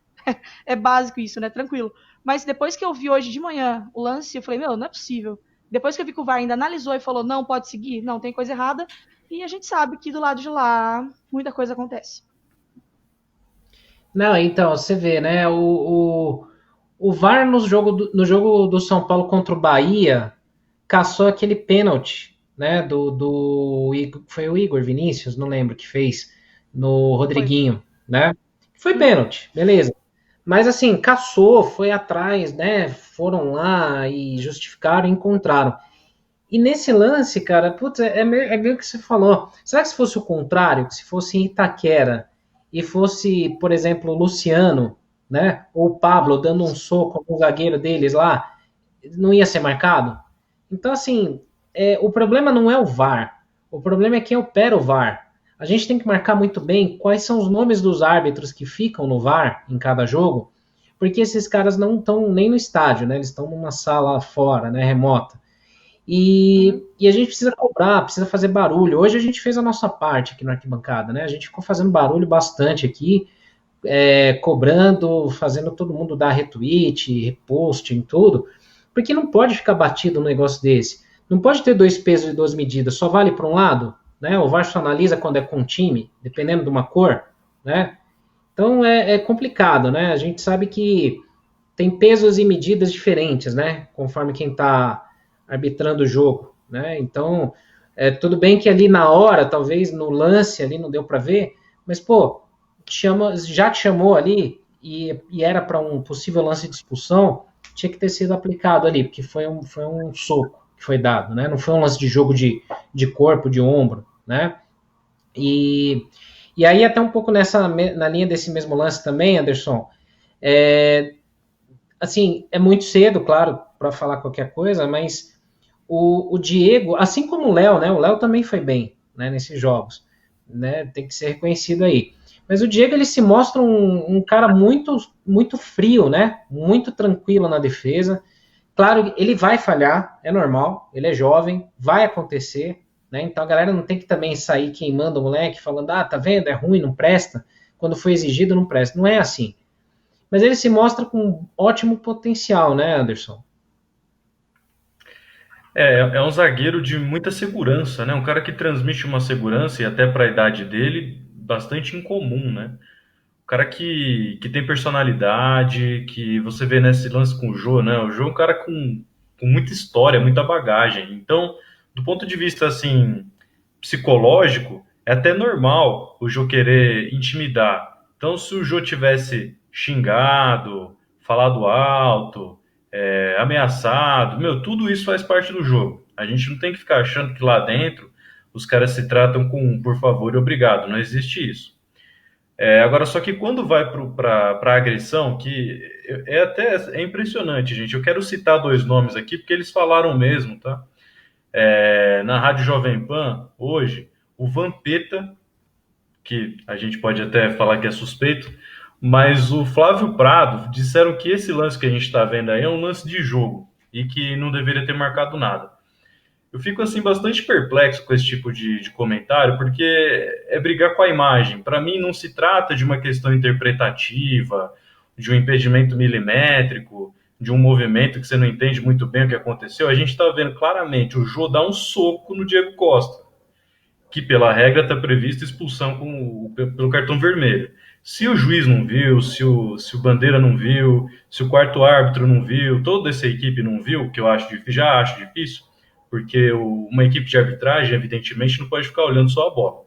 É básico isso, né? Tranquilo. Mas depois que eu vi hoje de manhã o lance, eu falei, meu, não é possível. Depois que eu vi que o VAR ainda analisou e falou, não, pode seguir, não, tem coisa errada. E a gente sabe que do lado de lá, muita coisa acontece. Não, então, você vê, né? O VAR no jogo do São Paulo contra o Bahia caçou aquele pênalti, né? Foi o Igor Vinícius, não lembro, que fez no Foi. Rodriguinho, né? Foi pênalti, beleza. Mas assim, caçou, foi atrás, né? Foram lá e justificaram e encontraram. E nesse lance, cara, putz, é meio que você falou. Será que se fosse o contrário, que se fosse em Itaquera e fosse, por exemplo, o Luciano, né? Ou o Pablo dando um soco no zagueiro deles lá, não ia ser marcado? Então, assim, o problema não é o VAR. O problema é quem opera o VAR. A gente tem que marcar muito bem quais são os nomes dos árbitros que ficam no VAR em cada jogo, porque esses caras não estão nem no estádio, né? Eles estão numa sala fora, né? Remota. E a gente precisa cobrar, precisa fazer barulho. Hoje a gente fez a nossa parte aqui na arquibancada, né? A gente ficou fazendo barulho bastante aqui, cobrando, fazendo todo mundo dar retweet, repost em tudo, porque não pode ficar batido um negócio desse. Não pode ter dois pesos e duas medidas, só vale para um lado, né? O VAR só analisa quando é com um time, dependendo de uma cor, né? Então é complicado, né? A gente sabe que tem pesos e medidas diferentes, né? Conforme quem está arbitrando o jogo, né? Então, tudo bem que ali na hora, talvez no lance ali não deu para ver, mas pô, já te chamou ali e era para um possível lance de expulsão, tinha que ter sido aplicado ali, porque foi um soco que foi dado, né? Não foi um lance de jogo de corpo, de ombro, né? E aí até um pouco na linha desse mesmo lance também, Anderson, assim, é muito cedo, claro, para falar qualquer coisa, mas o Diego, assim como o Léo, né? O Léo também foi bem, né, nesses jogos, né? Tem que ser reconhecido aí. Mas o Diego ele se mostra um cara muito muito frio, né? Muito tranquilo na defesa. Claro, ele vai falhar, é normal. Ele é jovem, vai acontecer, né? Então a galera não tem que também sair queimando o moleque, falando, ah, tá vendo, é ruim, não presta. Quando foi exigido, não presta. Não é assim. Mas ele se mostra com ótimo potencial, né, Anderson? É um zagueiro de muita segurança, né? Um cara que transmite uma segurança, e até para a idade dele, bastante incomum, né? Um cara que tem personalidade, que você vê nesse lance com o Jô, né? O Jô é um cara com muita história, muita bagagem. Então, do ponto de vista, assim, psicológico, é até normal o Jô querer intimidar. Então, se o Jô tivesse xingado, falado alto, ameaçado, meu, tudo isso faz parte do jogo. A gente não tem que ficar achando que lá dentro os caras se tratam com um por favor e obrigado. Não existe isso. Agora, só que quando vai para agressão, que é impressionante, gente. Eu quero citar dois nomes aqui, porque eles falaram mesmo, tá? Na Rádio Jovem Pan, hoje, o Vampeta, que a gente pode até falar que é suspeito, mas o Flávio Prado disseram que esse lance que a gente está vendo aí é um lance de jogo e que não deveria ter marcado nada. Eu fico assim bastante perplexo com esse tipo de comentário, porque é brigar com a imagem. Para mim não se trata de uma questão interpretativa, de um impedimento milimétrico, de um movimento que você não entende muito bem o que aconteceu. A gente está vendo claramente o Jô dar um soco no Diego Costa, que pela regra está prevista expulsão pelo cartão vermelho. Se o juiz não viu, se o Bandeira não viu, se o quarto árbitro não viu, toda essa equipe não viu, que eu acho difícil, já acho difícil, porque uma equipe de arbitragem, evidentemente, não pode ficar olhando só a bola.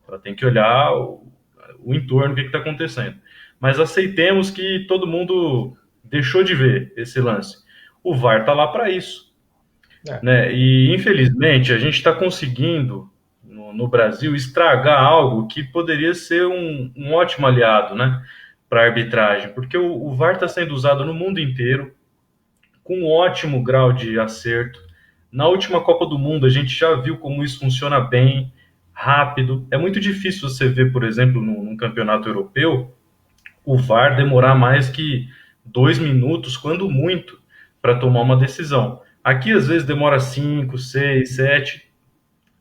Ela tem que olhar o entorno, o que está acontecendo. Mas aceitemos que todo mundo deixou de ver esse lance. O VAR está lá para isso. Né? E, infelizmente, a gente está conseguindo, no Brasil, estragar algo que poderia ser um ótimo aliado, né, para a arbitragem, porque o VAR está sendo usado no mundo inteiro, com um ótimo grau de acerto. Na última Copa do Mundo, a gente já viu como isso funciona bem, rápido. É muito difícil você ver, por exemplo, num campeonato europeu, o VAR demorar mais que 2 minutos, quando muito, para tomar uma decisão. Aqui, às vezes, demora 5, 6, 7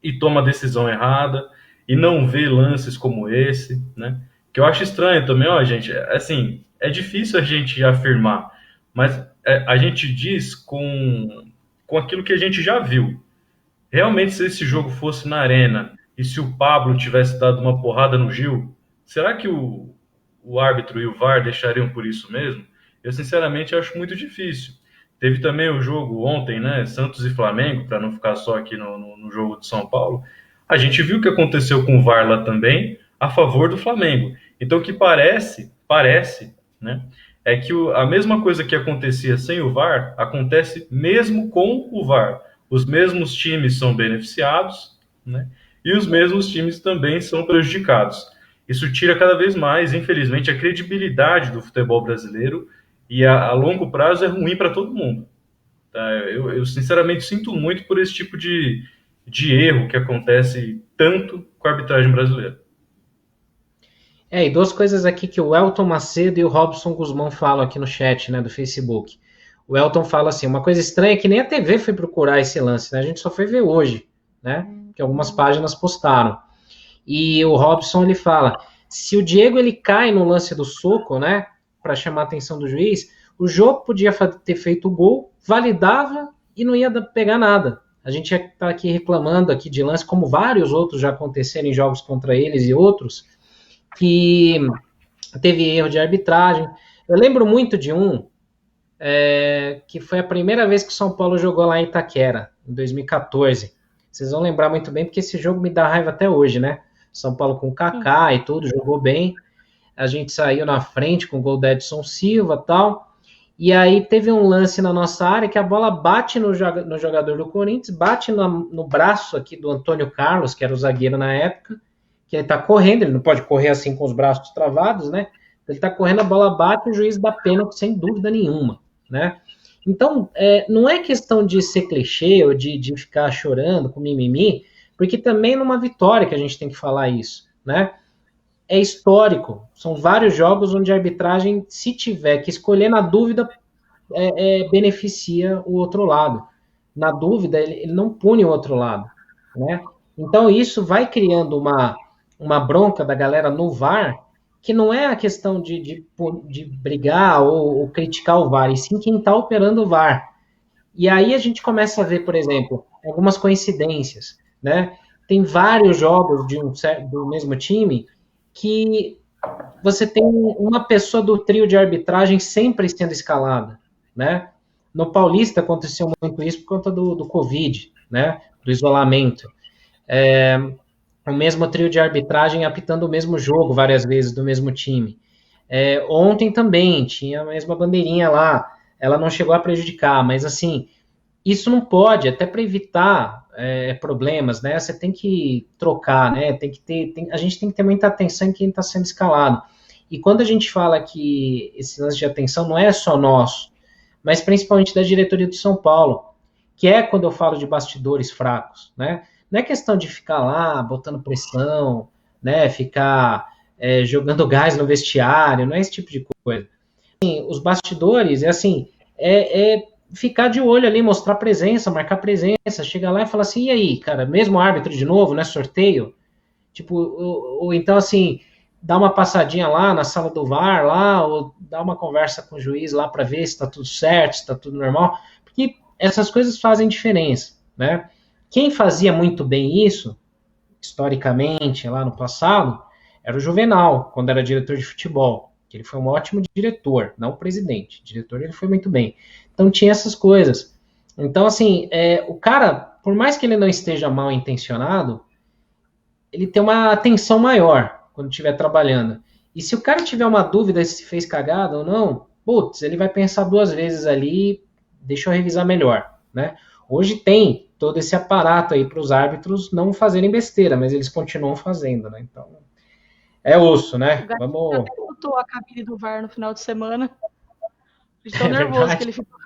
e toma a decisão errada e não vê lances como esse, né? Que eu acho estranho também, ó, gente, assim, é difícil a gente afirmar, mas a gente diz com aquilo que a gente já viu. Realmente, se esse jogo fosse na arena e se o Pablo tivesse dado uma porrada no Gil, será que o árbitro e o VAR deixariam por isso mesmo? Eu, sinceramente, acho muito difícil. Teve também o jogo ontem, né? Santos e Flamengo, para não ficar só aqui no jogo de São Paulo. A gente viu o que aconteceu com o VAR lá também, a favor do Flamengo. Então, o que parece, né? É que a mesma coisa que acontecia sem o VAR, acontece mesmo com o VAR. Os mesmos times são beneficiados, né? E os mesmos times também são prejudicados. Isso tira cada vez mais, infelizmente, a credibilidade do futebol brasileiro e a longo prazo é ruim para todo mundo. Tá? Eu, sinceramente, sinto muito por esse tipo de erro que acontece tanto com a arbitragem brasileira. E duas coisas aqui que o Elton Macedo e o Robson Guzmão falam aqui no chat, né, do Facebook. O Elton fala assim, uma coisa estranha é que nem a TV foi procurar esse lance, né? A gente só foi ver hoje, né? Que algumas páginas postaram. E o Robson, ele fala, se o Diego ele cai no lance do soco, né, para chamar a atenção do juiz, o jogo podia ter feito o gol, validava e não ia pegar nada. A gente está aqui reclamando aqui de lance, como vários outros já aconteceram em jogos contra eles e outros, que teve erro de arbitragem. Eu lembro muito de que foi a primeira vez que o São Paulo jogou lá em Itaquera, em 2014. Vocês vão lembrar muito bem, porque esse jogo me dá raiva até hoje, né? São Paulo com Kaká e tudo, jogou bem. A gente saiu na frente com o gol do Edson Silva e tal. E aí teve um lance na nossa área que a bola bate no jogador do Corinthians, bate no braço aqui do Antônio Carlos, que era o zagueiro na época, que ele tá correndo, ele não pode correr assim com os braços travados, né? Ele tá correndo, a bola bate, o juiz dá pênalti sem dúvida nenhuma, né? Então, não é questão de ser clichê ou de ficar chorando com mimimi, porque também numa vitória que a gente tem que falar isso, né? É histórico, são vários jogos onde a arbitragem, se tiver que escolher na dúvida, beneficia o outro lado. Na dúvida, ele não pune o outro lado, né? Então, isso vai criando uma bronca da galera no VAR, que não é a questão de brigar ou criticar o VAR, e sim quem está operando o VAR. E aí a gente começa a ver, por exemplo, algumas coincidências, né? Tem vários jogos do mesmo time que você tem uma pessoa do trio de arbitragem sempre sendo escalada, né? No Paulista aconteceu muito isso por conta do Covid, né? Do isolamento. O mesmo trio de arbitragem apitando o mesmo jogo várias vezes do mesmo time. Ontem também tinha a mesma bandeirinha lá, ela não chegou a prejudicar, mas assim, isso não pode, até para evitar problemas, né? Você tem que trocar, né? A gente tem que ter muita atenção em quem está sendo escalado. E quando a gente fala que esse lance de atenção não é só nosso, mas principalmente da diretoria do São Paulo, que é quando eu falo de bastidores fracos, né? Não é questão de ficar lá botando pressão, né? Ficar jogando gás no vestiário, não é esse tipo de coisa. Assim, os bastidores ficar de olho ali, mostrar presença, marcar presença, chega lá e fala assim, e aí, cara, mesmo árbitro de novo, né? Sorteio? Tipo, ou então assim, dá uma passadinha lá na sala do VAR, lá, ou dá uma conversa com o juiz lá para ver se está tudo certo, se está tudo normal, porque essas coisas fazem diferença, né? Quem fazia muito bem isso, historicamente, lá no passado, era o Juvenal, quando era diretor de futebol, que ele foi um ótimo diretor, não presidente. Diretor ele foi muito bem. Então tinha essas coisas. Então, assim, o cara, por mais que ele não esteja mal intencionado, ele tem uma atenção maior quando estiver trabalhando. E se o cara tiver uma dúvida se fez cagada ou não, putz, ele vai pensar duas vezes ali, deixa eu revisar melhor, né? Hoje tem todo esse aparato aí para os árbitros não fazerem besteira, mas eles continuam fazendo, né? Então, é osso, O né? Gato Vamos... até botou a cabine do VAR no final de semana. De tão É nervoso que verdade. ele ficou.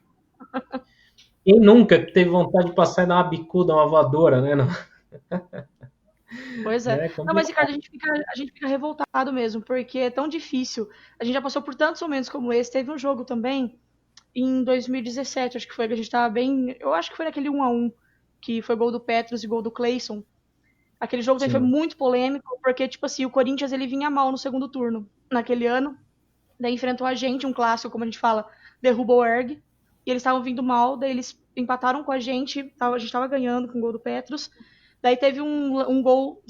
Quem nunca teve vontade de passar e dar uma bicuda, uma voadora, né? Não, Pois é. é Não, mas, Ricardo, complicado. a gente fica revoltado mesmo, porque é tão difícil. A gente já passou por tantos momentos como esse. Teve um jogo também em 2017, acho que foi, que a gente tava bem. Eu acho que foi naquele 1-1, que foi gol do Petros e gol do Cleison. Aquele jogo também foi Sim, muito polêmico, porque, tipo assim, o Corinthians ele vinha mal no segundo turno naquele ano. Daí enfrentou a gente, um clássico, como a gente fala, derruba o Erg. E eles estavam vindo mal, daí eles empataram com a gente tava ganhando com o gol do Petros. Daí teve um gol,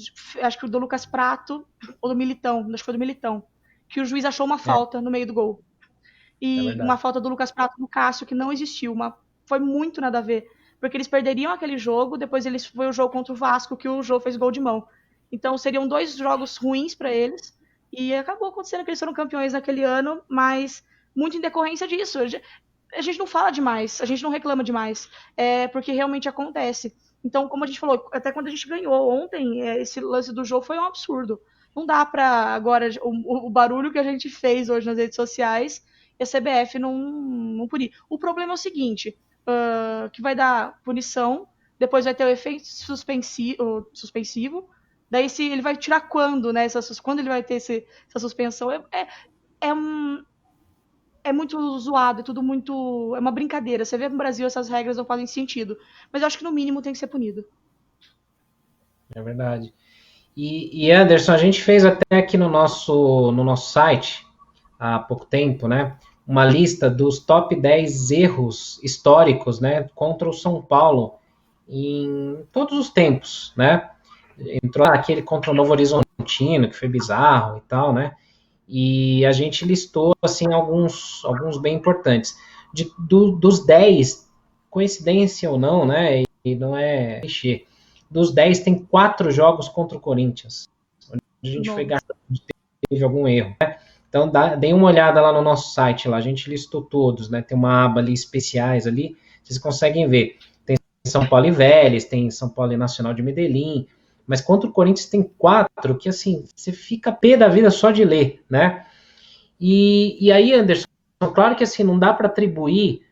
acho que do Lucas Prato, ou do Militão, acho que foi do Militão, que o juiz achou uma é, falta no meio do gol. é E uma verdade. falta do Lucas Prato no Cássio, que não existiu. Foi muito nada a ver. Porque eles perderiam aquele jogo, depois foi o jogo contra o Vasco, que o Jô fez gol de mão. Então seriam dois jogos ruins para eles. E acabou acontecendo que eles foram campeões naquele ano, mas muito em decorrência disso. A gente não fala demais, a gente não reclama demais, porque realmente acontece. Então, como a gente falou, até quando a gente ganhou ontem, esse lance do jogo foi um absurdo. Não dá para agora o barulho que a gente fez hoje nas redes sociais e a CBF não punir. O problema é o seguinte, que vai dar punição, depois vai ter o efeito suspensivo, daí se ele vai tirar quando, né? Quando ele vai ter essa suspensão? É, um, é muito zoado, é tudo muito. É uma brincadeira. Você vê no Brasil essas regras não fazem sentido. Mas eu acho que no mínimo tem que ser punido. É verdade. E Anderson, a gente fez até aqui no nosso site, há pouco tempo, né? Uma lista dos top 10 erros históricos, né? Contra o São Paulo em todos os tempos, né? Entrou aquele contra o Novo Horizontino, que foi bizarro e tal, né? E a gente listou, assim, alguns bem importantes. Dos 10, coincidência ou não, né? E não é clichê. Dos 10, tem 4 jogos contra o Corinthians. Onde a gente foi Nossa. gastando, teve algum erro. Então, deem uma olhada lá no nosso site. Lá. A gente listou todos, né? Tem uma aba ali, especiais ali. Vocês conseguem ver. Tem São Paulo e Vélez, tem São Paulo e Nacional de Medellín. Mas contra o Corinthians tem 4 que, assim, você fica pé da vida só de ler, né? E aí, Anderson, claro que, assim, não dá para atribuir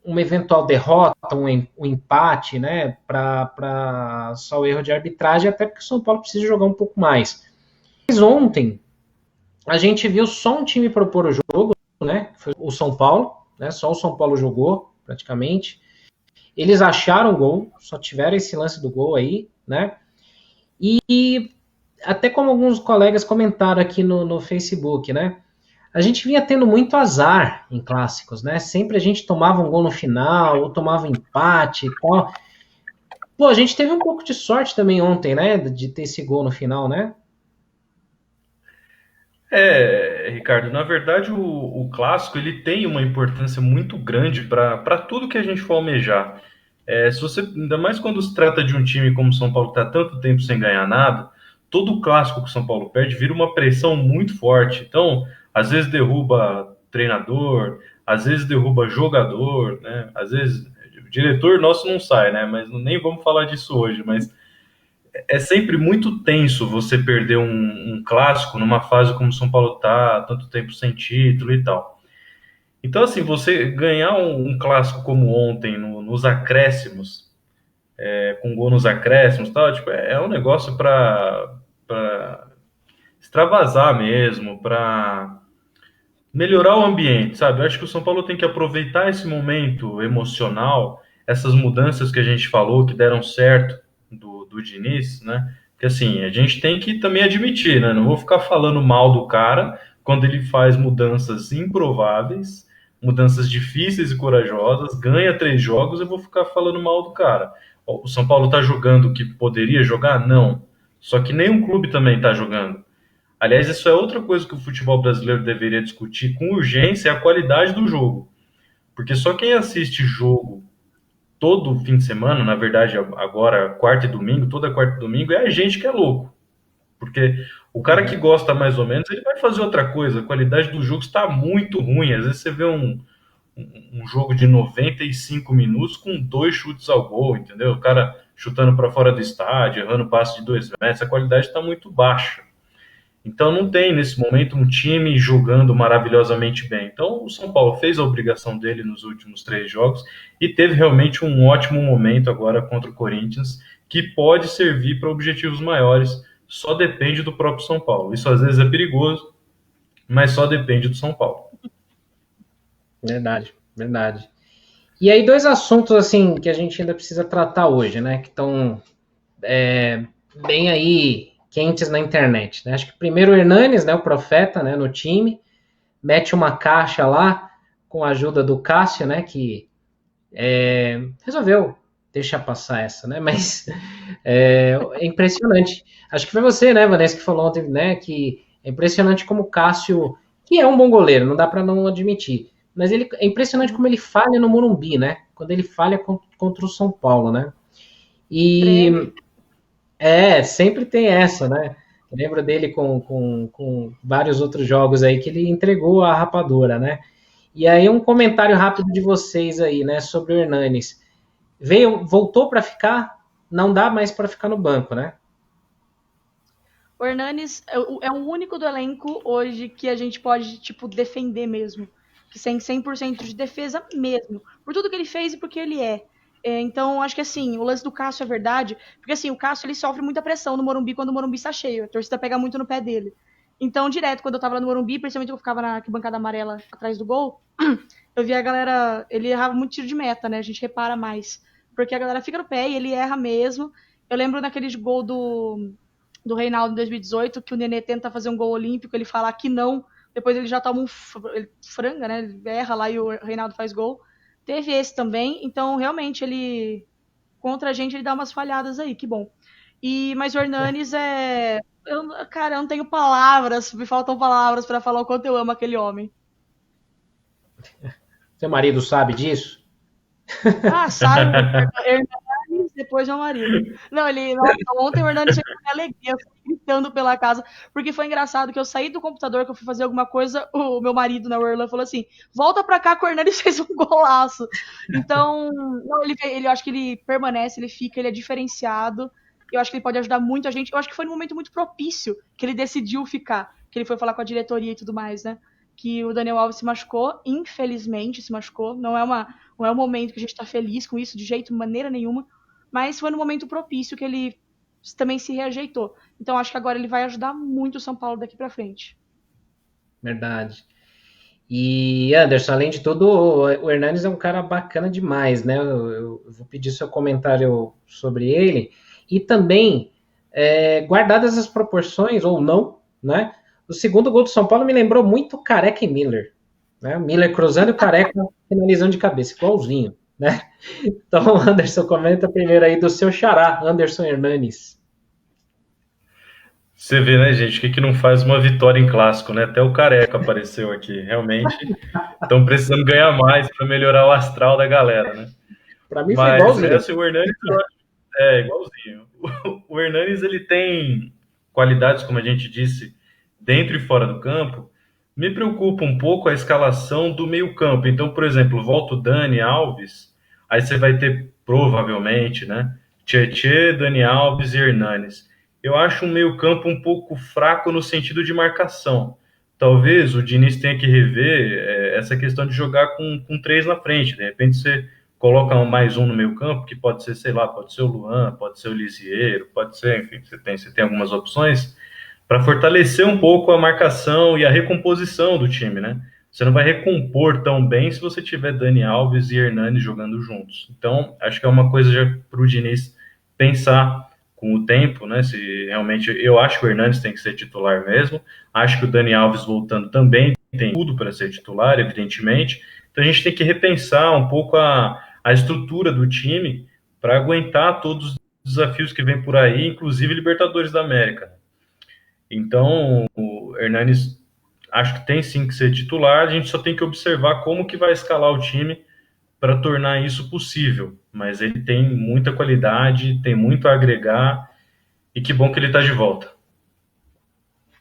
uma eventual derrota, um empate, né, para só o erro de arbitragem, até porque o São Paulo precisa jogar um pouco mais. Mas ontem, a gente viu só um time propor o jogo, né, foi o São Paulo, né, só o São Paulo jogou, praticamente. Eles acharam o gol, só tiveram esse lance do gol aí, né, e até como alguns colegas comentaram aqui no Facebook, né, a gente vinha tendo muito azar em clássicos, né? Sempre a gente tomava um gol no final, ou tomava um empate e tal. Pô, a gente teve um pouco de sorte também ontem, né? De ter esse gol no final, né? Ricardo, na verdade o clássico ele tem uma importância muito grande para tudo que a gente for almejar. Se você, ainda mais quando se trata de um time como o São Paulo que está tanto tempo sem ganhar nada, todo clássico que o São Paulo perde vira uma pressão muito forte. Então, às vezes derruba treinador, às vezes derruba jogador, né? Às vezes o diretor nosso não sai, né? Mas nem vamos falar disso hoje, mas é sempre muito tenso você perder um clássico numa fase como o São Paulo tá, tanto tempo sem título e tal. Então, assim, você ganhar um clássico como ontem, nos acréscimos, com gol nos acréscimos e tal, tipo, é um negócio para extravasar mesmo, para melhorar o ambiente, sabe? Eu acho que o São Paulo tem que aproveitar esse momento emocional, essas mudanças que a gente falou que deram certo do Diniz, né? Porque assim, a gente tem que também admitir, né? Não vou ficar falando mal do cara quando ele faz mudanças improváveis, mudanças difíceis e corajosas, ganha 3 jogos, eu vou ficar falando mal do cara. O São Paulo tá jogando o que poderia jogar? Não. Só que nenhum clube também está jogando. Aliás, isso é outra coisa que o futebol brasileiro deveria discutir com urgência, é a qualidade do jogo. Porque só quem assiste jogo todo fim de semana, na verdade agora quarta e domingo, toda quarta e domingo, é a gente que é louco. Porque o cara que gosta mais ou menos, ele vai fazer outra coisa. A qualidade do jogo está muito ruim. Às vezes você vê um jogo de 95 minutos com 2 chutes ao gol, entendeu? O cara chutando para fora do estádio, errando passe de 2 metros, a qualidade está muito baixa. Então não tem nesse momento um time jogando maravilhosamente bem. Então o São Paulo fez a obrigação dele nos últimos 3 jogos e teve realmente um ótimo momento agora contra o Corinthians, que pode servir para objetivos maiores. Só depende do próprio São Paulo. Isso às vezes é perigoso, mas só depende do São Paulo. Verdade, verdade. E aí 2 assuntos assim que a gente ainda precisa tratar hoje, né? Que estão bem aí quentes na internet, né? Acho que primeiro o Hernanes, né? O profeta, né? No time, mete uma caixa lá com a ajuda do Cássio, né? Que resolveu deixar passar essa, né? Mas é impressionante. Acho que foi você, né, Vanessa, que falou ontem, né? Que é impressionante como o Cássio, que é um bom goleiro, não dá para não admitir. Mas é impressionante como ele falha no Morumbi, né? Quando ele falha contra o São Paulo, né? E sempre tem essa, né? Eu lembro dele com vários outros jogos aí que ele entregou a rapadura, né? E aí um comentário rápido de vocês aí, né, sobre o Hernanes. Voltou para ficar, não dá mais para ficar no banco, né? O Hernanes é o único do elenco hoje que a gente pode, tipo, defender mesmo. Que tem 100% de defesa mesmo. Por tudo que ele fez e porque ele é. Então, acho que assim, o lance do Cássio é verdade. Porque assim, o Cássio ele sofre muita pressão no Morumbi quando o Morumbi está cheio. A torcida pega muito no pé dele. Então, direto, quando eu tava lá no Morumbi, principalmente eu ficava na arquibancada amarela atrás do gol, eu via a galera, ele errava muito tiro de meta, né? A gente repara mais. Porque a galera fica no pé e ele erra mesmo. Eu lembro naquele gol do Reinaldo em 2018, que o Nenê tenta fazer um gol olímpico, ele fala que não, depois ele já toma ele franga, né? Ele erra lá e o Reinaldo faz gol. Teve esse também, então realmente ele contra a gente ele dá umas falhadas aí, que bom. Mas o Hernanes cara, eu não tenho palavras, me faltam palavras para falar o quanto eu amo aquele homem. Seu marido sabe disso? Sabe, Hernanes, depois meu marido. Não, nossa, ontem o Hernanes chegou com alegria, eu fui gritando pela casa, porque foi engraçado que eu saí do computador, que eu fui fazer alguma coisa, o meu marido, né, o Erlan, falou assim, volta pra cá que o Hernanes fez um golaço. Então, não, eu acho que ele permanece, ele fica, ele é diferenciado, eu acho que ele pode ajudar muito a gente, eu acho que foi num momento muito propício que ele decidiu ficar, que ele foi falar com a diretoria e tudo mais, né, que o Daniel Alves se machucou, infelizmente se machucou, não é um momento que a gente está feliz com isso, de maneira nenhuma, mas foi no momento propício que ele também se reajeitou. Então acho que agora ele vai ajudar muito o São Paulo daqui para frente. Verdade. E Anderson, além de tudo, o Hernanes é um cara bacana demais, né? Eu vou pedir seu comentário sobre ele. E também, guardadas as proporções, ou não, né? O segundo gol do São Paulo me lembrou muito Careca e Miller. Né? Miller cruzando e o Careca finalizando de cabeça, igualzinho. Né? Então, Anderson, comenta primeiro aí do seu xará, Anderson Hernanes. Você vê, né, gente, o que não faz uma vitória em clássico, né? Até o Careca apareceu aqui. Realmente estão precisando ganhar mais para melhorar o astral da galera, né? Para mim foi igualzinho. Assim, o Hernanes igualzinho. O Hernanes, ele tem qualidades, como a gente disse, dentro e fora do campo. Me preocupa um pouco a escalação do meio-campo. Então, por exemplo, volta o Dani Alves, aí você vai ter, provavelmente, né? Tietê, Dani Alves e Hernanes. Eu acho um meio-campo um pouco fraco no sentido de marcação. Talvez o Diniz tenha que rever essa questão de jogar com 3 na frente. De repente você coloca mais um no meio-campo, que pode ser, sei lá, pode ser o Luan, pode ser o Lisieiro, pode ser, enfim, você tem algumas opções para fortalecer um pouco a marcação e a recomposição do time, né? Você não vai recompor tão bem se você tiver Dani Alves e Hernanes jogando juntos. Então, acho que é uma coisa já para o Diniz pensar com o tempo, né? Se realmente, eu acho que o Hernanes tem que ser titular mesmo. Acho que o Dani Alves voltando também tem tudo para ser titular, evidentemente. Então, a gente tem que repensar um pouco a estrutura do time para aguentar todos desafios que vem por aí, inclusive Libertadores da América. Então, o Hernanes acho que tem sim que ser titular, a gente só tem que observar como que vai escalar o time para tornar isso possível. Mas ele tem muita qualidade, tem muito a agregar, e que bom que ele está de volta.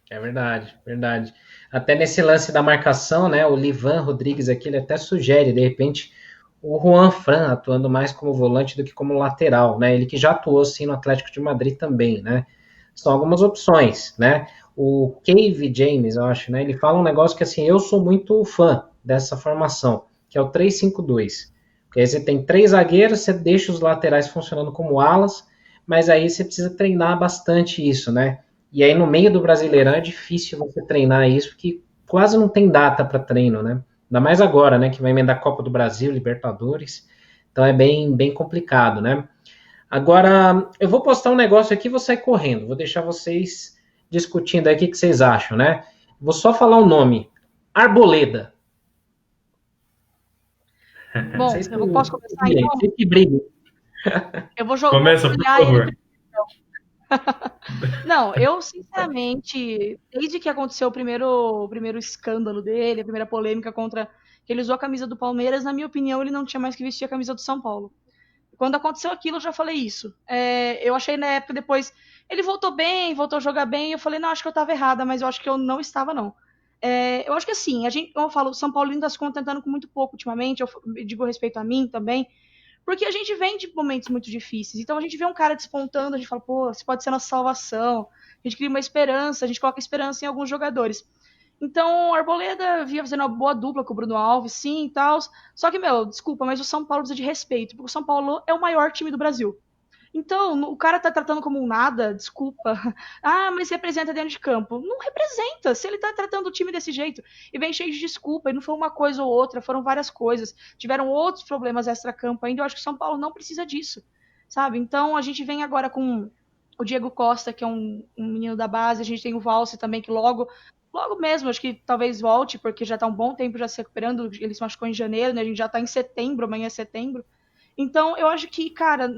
É verdade, verdade. Até nesse lance da marcação, né? O Livan Rodrigues aqui, ele até sugere, de repente, o Juan Fran atuando mais como volante do que como lateral, né? Ele que já atuou, sim, no Atlético de Madrid também, né? São algumas opções, né? O Cave James, eu acho, né? Ele fala um negócio que, assim, eu sou muito fã dessa formação, que é o 3-5-2. Porque aí você tem 3 zagueiros, você deixa os laterais funcionando como alas, mas aí você precisa treinar bastante isso, né? E aí no meio do Brasileirão é difícil você treinar isso, porque quase não tem data para treino, né? Ainda mais agora, né? Que vai emendar Copa do Brasil, Libertadores. Então é bem, bem complicado, né? Agora, eu vou postar um negócio aqui e vou sair correndo. Vou deixar vocês discutindo aí o que vocês acham, né? Vou só falar o nome. Arboleda. Bom, Vocês eu posso começar então? vocês que briguem. Eu vou jogar. Começa, por favor. Não, eu sinceramente, desde que aconteceu o primeiro escândalo dele, a primeira polêmica contra que ele usou a camisa do Palmeiras, na minha opinião, ele não tinha mais que vestir a camisa do São Paulo. Quando aconteceu aquilo, eu já falei isso. Eu achei na época depois, ele voltou bem, voltou a jogar bem, eu falei, não, acho que eu estava errada, mas eu acho que eu não estava, não. Eu acho que assim, eu falo, o São Paulo ainda está se contentando com muito pouco ultimamente, eu digo respeito a mim também, porque a gente vem de momentos muito difíceis. Então a gente vê um cara despontando, a gente fala, pô, isso pode ser nossa salvação. A gente cria uma esperança, a gente coloca esperança em alguns jogadores. Então, o Arboleda vinha fazendo uma boa dupla com o Bruno Alves, sim e tal. Só que, desculpa, mas o São Paulo precisa de respeito, porque o São Paulo é o maior time do Brasil. Então, o cara tá tratando como um nada, desculpa. Ah, mas representa dentro de campo. Não representa, se ele tá tratando o time desse jeito. E vem cheio de desculpa, e não foi uma coisa ou outra, foram várias coisas. Tiveram outros problemas extra-campo ainda, eu acho que o São Paulo não precisa disso, sabe? Então, a gente vem agora com o Diego Costa, que é um menino da base, a gente tem o Valse também, que logo mesmo, acho que talvez volte, porque já tá um bom tempo já se recuperando, ele se machucou em janeiro, né? A gente já tá em setembro, amanhã é setembro. Então, eu acho que, cara,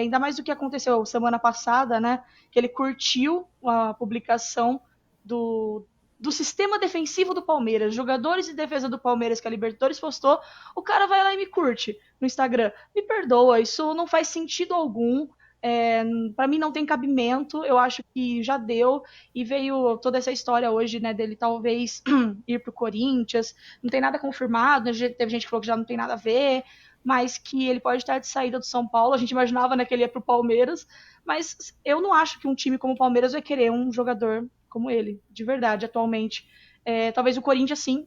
ainda mais do que aconteceu semana passada, né? Que ele curtiu a publicação do sistema defensivo do Palmeiras, jogadores de defesa do Palmeiras que a Libertadores postou, o cara vai lá e me curte no Instagram. Me perdoa, isso não faz sentido algum. Para mim não tem cabimento, eu acho que já deu, e veio toda essa história hoje, né, dele talvez ir pro Corinthians, não tem nada confirmado, né, teve gente que falou que já não tem nada a ver, mas que ele pode estar de saída do São Paulo, a gente imaginava, né, que ele ia pro Palmeiras, mas eu não acho que um time como o Palmeiras vai querer um jogador como ele, de verdade, atualmente. Talvez o Corinthians, sim,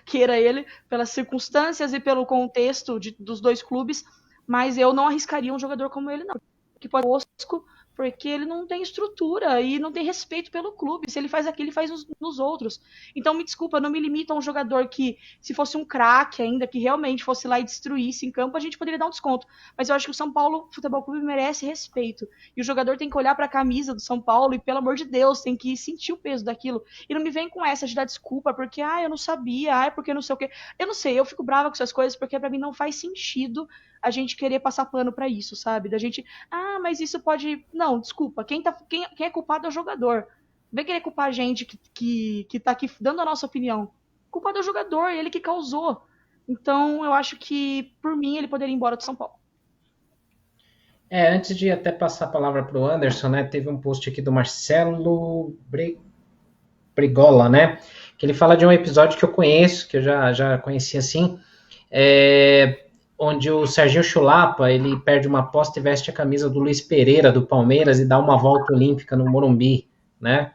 queira ele, pelas circunstâncias e pelo contexto dos dois clubes, mas eu não arriscaria um jogador como ele, não. Que pode ser tosco, porque ele não tem estrutura e não tem respeito pelo clube. Se ele faz aquilo, ele faz nos outros. Então, me desculpa, não me limita a um jogador que, se fosse um craque ainda, que realmente fosse lá e destruísse em campo, a gente poderia dar um desconto. Mas eu acho que o São Paulo Futebol Clube merece respeito. E o jogador tem que olhar para a camisa do São Paulo e, pelo amor de Deus, tem que sentir o peso daquilo. E não me vem com essa de dar desculpa, porque, eu não sabia, porque não sei o quê. Eu não sei, eu fico brava com essas coisas, porque para mim não faz sentido a gente querer passar pano para isso, sabe? Da gente, mas isso pode... Não, desculpa, quem é culpado é o jogador. Vem querer culpar a gente que tá aqui dando a nossa opinião. Culpado é o jogador, ele que causou. Então, eu acho que, por mim, ele poderia ir embora do São Paulo. Antes de até passar a palavra para o Anderson, né, teve um post aqui do Marcelo Brigola, né, que ele fala de um episódio que eu conheço, que eu já conheci assim, onde o Serginho Chulapa, ele perde uma aposta e veste a camisa do Luiz Pereira, do Palmeiras, e dá uma volta olímpica no Morumbi, né?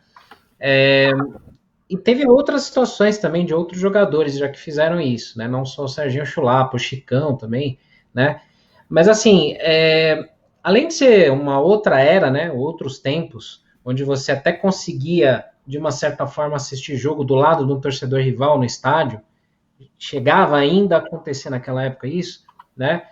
E teve outras situações também de outros jogadores já que fizeram isso, né? Não só o Serginho Chulapa, o Chicão também, né? Mas assim, além de ser uma outra era, né? Outros tempos, onde você até conseguia, de uma certa forma, assistir jogo do lado de um torcedor rival no estádio, chegava ainda a acontecer naquela época isso, né?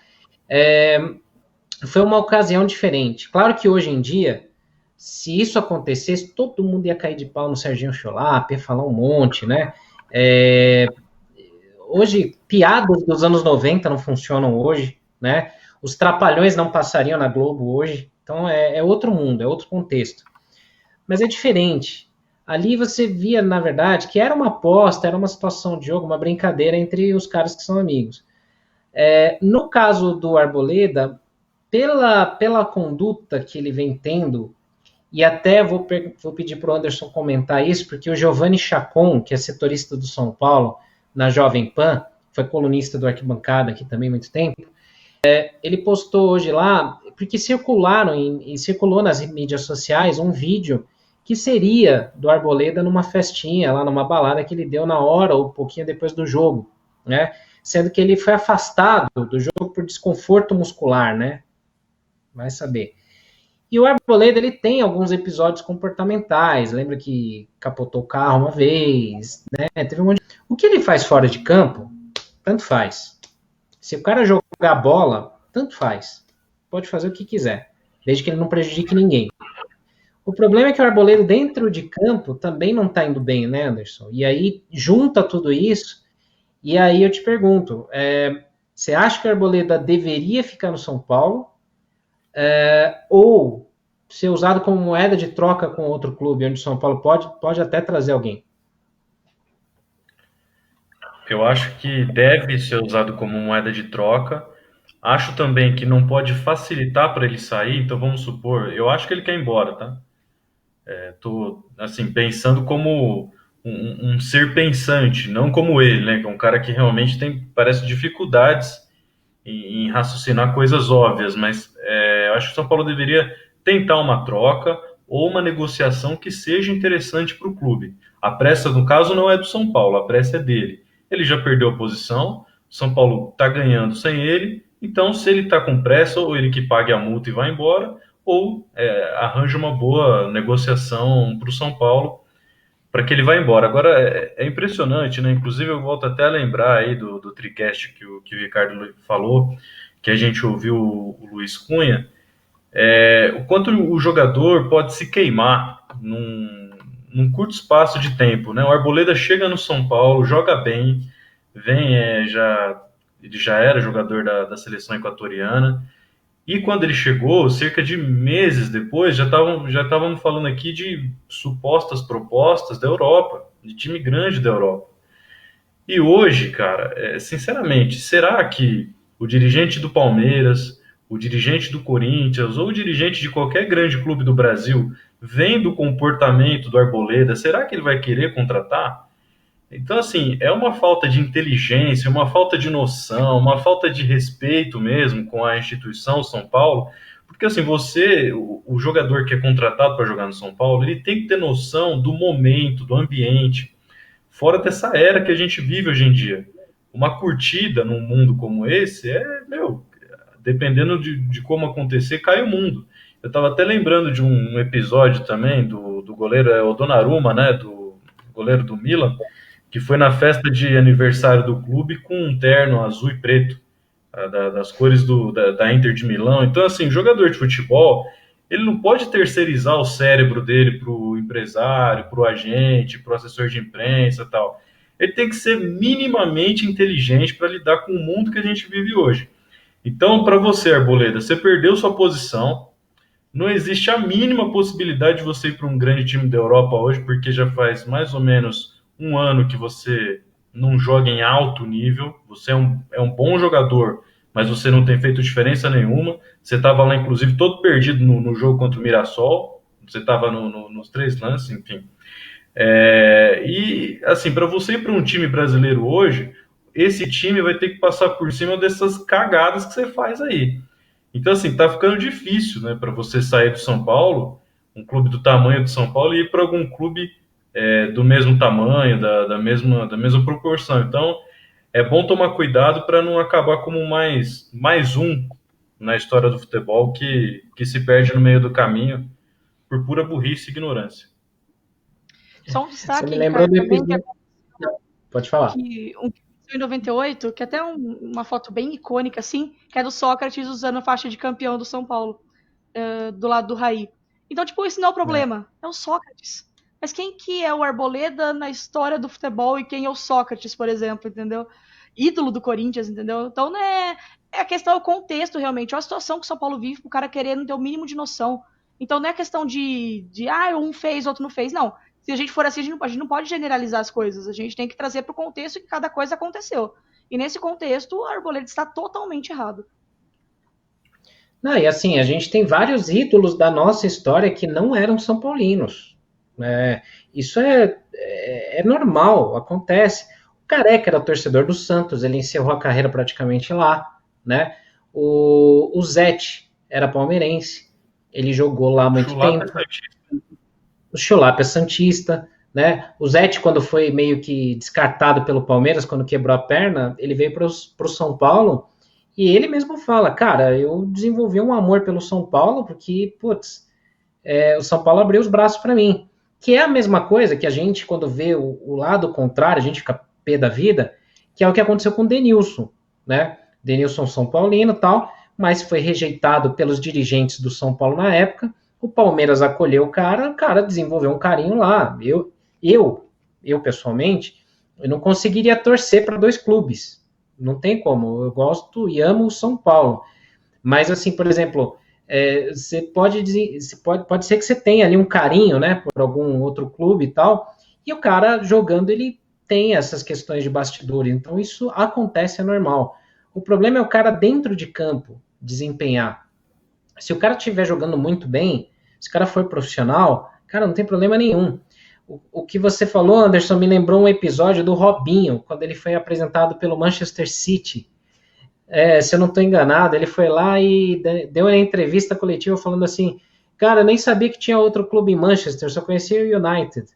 Foi uma ocasião diferente. Claro que hoje em dia, se isso acontecesse, todo mundo ia cair de pau no Serginho Chulapa, ia falar um monte, né? Hoje, piadas dos anos 90 não funcionam hoje, né? Os Trapalhões não passariam na Globo hoje, Então é outro mundo, é outro contexto. Mas é diferente. Ali você via, na verdade, que era uma aposta, era uma situação de jogo, uma brincadeira entre os caras que são amigos. No caso do Arboleda, pela conduta que ele vem tendo, e até vou pedir para o Anderson comentar isso, porque o Giovanni Chacon, que é setorista do São Paulo, na Jovem Pan, foi colunista do Arquibancada aqui também há muito tempo, ele postou hoje lá, porque circulou nas mídias sociais um vídeo que seria do Arboleda numa festinha, lá numa balada que ele deu na hora ou um pouquinho depois do jogo, né? Sendo que ele foi afastado do jogo por desconforto muscular, né? Vai saber. E o Arboleda, ele tem alguns episódios comportamentais, lembra que capotou o carro uma vez, né? Teve um monte de... O que ele faz fora de campo, tanto faz. Se o cara jogar bola, tanto faz. Pode fazer o que quiser, desde que ele não prejudique ninguém. O problema é que o Arboleda dentro de campo também não está indo bem, né, Anderson? E aí junta tudo isso, e aí eu te pergunto, você acha que o Arboleda deveria ficar no São Paulo? Ou ser usado como moeda de troca com outro clube, onde o São Paulo pode até trazer alguém? Eu acho que deve ser usado como moeda de troca. Acho também que não pode facilitar para ele sair. Então vamos supor, eu acho que ele quer ir embora, tá? Tô assim pensando como um ser pensante, não como ele, né? Que é um cara que realmente parece dificuldades em raciocinar coisas óbvias. Mas eu acho que o São Paulo deveria tentar uma troca ou uma negociação que seja interessante para o clube. A pressa, no caso, não é do São Paulo, a pressa é dele. Ele já perdeu a posição, o São Paulo está ganhando sem ele, então se ele está com pressa, ou ele que pague a multa e vai embora, ou arranja uma boa negociação para o São Paulo, para que ele vá embora. Agora, é impressionante, né? Inclusive, eu volto até a lembrar aí do TriCast que o Ricardo falou, que a gente ouviu o Luiz Cunha, o quanto o jogador pode se queimar num curto espaço de tempo, né? O Arboleda chega no São Paulo, joga bem, ele já era jogador da seleção equatoriana, e quando ele chegou, cerca de meses depois, já estavam falando aqui de supostas propostas da Europa, de time grande da Europa. E hoje, cara, sinceramente, será que o dirigente do Palmeiras, o dirigente do Corinthians ou o dirigente de qualquer grande clube do Brasil, vendo o comportamento do Arboleda, será que ele vai querer contratar? Então, assim, é uma falta de inteligência, uma falta de noção, uma falta de respeito mesmo com a instituição São Paulo, porque assim, o jogador que é contratado para jogar no São Paulo, ele tem que ter noção do momento, do ambiente, fora dessa era que a gente vive hoje em dia. Uma curtida num mundo como esse dependendo de como acontecer, cai o mundo. Eu estava até lembrando de um episódio também do goleiro o Donnarumma, né, do goleiro do Milan, que foi na festa de aniversário do clube com um terno azul e preto, das cores da Inter de Milão. Então, assim, jogador de futebol, ele não pode terceirizar o cérebro dele para o empresário, para o agente, para o assessor de imprensa e tal. Ele tem que ser minimamente inteligente para lidar com o mundo que a gente vive hoje. Então, para você, Arboleda, você perdeu sua posição, não existe a mínima possibilidade de você ir para um grande time da Europa hoje, porque já faz mais ou menos um ano que você não joga em alto nível, você é um bom jogador, mas você não tem feito diferença nenhuma. Você estava lá, inclusive, todo perdido no jogo contra o Mirassol, você estava nos 3 lances, enfim. E, assim, para você ir para um time brasileiro hoje, esse time vai ter que passar por cima dessas cagadas que você faz aí. Então, assim, tá ficando difícil, né, para você sair do São Paulo, um clube do tamanho do São Paulo, e ir para algum clube do mesmo tamanho, da mesma proporção. Então, é bom tomar cuidado para não acabar como mais um na história do futebol que se perde no meio do caminho por pura burrice e ignorância. Só um Você destaque, me lembrou Ricardo, do também, episódio. Pode falar. que em 98, que até uma foto bem icônica, assim, que é do Sócrates usando a faixa de campeão do São Paulo, do lado do Raí. Então, tipo, esse não é o problema, é o Sócrates. Mas quem que é o Arboleda na história do futebol e quem é o Sócrates, por exemplo, entendeu? ídolo do Corinthians, entendeu? Então, né, a questão é o contexto, realmente. Olha a situação que o São Paulo vive pro cara querer não ter o mínimo de noção. Então, não é questão de um fez, outro não fez. Não. Se a gente for assim, a gente não pode generalizar as coisas. A gente tem que trazer pro contexto que cada coisa aconteceu. E nesse contexto, o Arboleda está totalmente errado. Não, e assim, a gente tem vários ídolos da nossa história que não eram São Paulinos. Isso é normal, acontece. O Careca era torcedor do Santos, ele encerrou a carreira praticamente lá, né? O Zete era palmeirense, ele jogou lá há muito tempo. O Chulapa é santista, né? O Zete, quando foi meio que descartado pelo Palmeiras, quando quebrou a perna, ele veio para o São Paulo e ele mesmo fala, cara, eu desenvolvi um amor pelo São Paulo porque, o São Paulo abriu os braços para mim. Que é a mesma coisa que a gente, quando vê o lado contrário, a gente fica pé da vida, que é o que aconteceu com o Denilson, né? Denilson São Paulino e tal, mas foi rejeitado pelos dirigentes do São Paulo na época. O Palmeiras acolheu o cara desenvolveu um carinho lá. Eu pessoalmente, eu não conseguiria torcer para dois clubes. Não tem como. Eu gosto e amo o São Paulo. Mas, assim, por exemplo, você pode ser que você tenha ali um carinho, né, por algum outro clube e tal, e o cara jogando, ele tem essas questões de bastidores. Então, isso acontece, é normal. O problema é o cara dentro de campo desempenhar. Se o cara estiver jogando muito bem, se o cara for profissional, cara, não tem problema nenhum. O que você falou, Anderson, me lembrou um episódio do Robinho, quando ele foi apresentado pelo Manchester City. Se eu não estou enganado, ele foi lá e deu uma entrevista coletiva falando assim, cara, eu nem sabia que tinha outro clube em Manchester, só conhecia o United.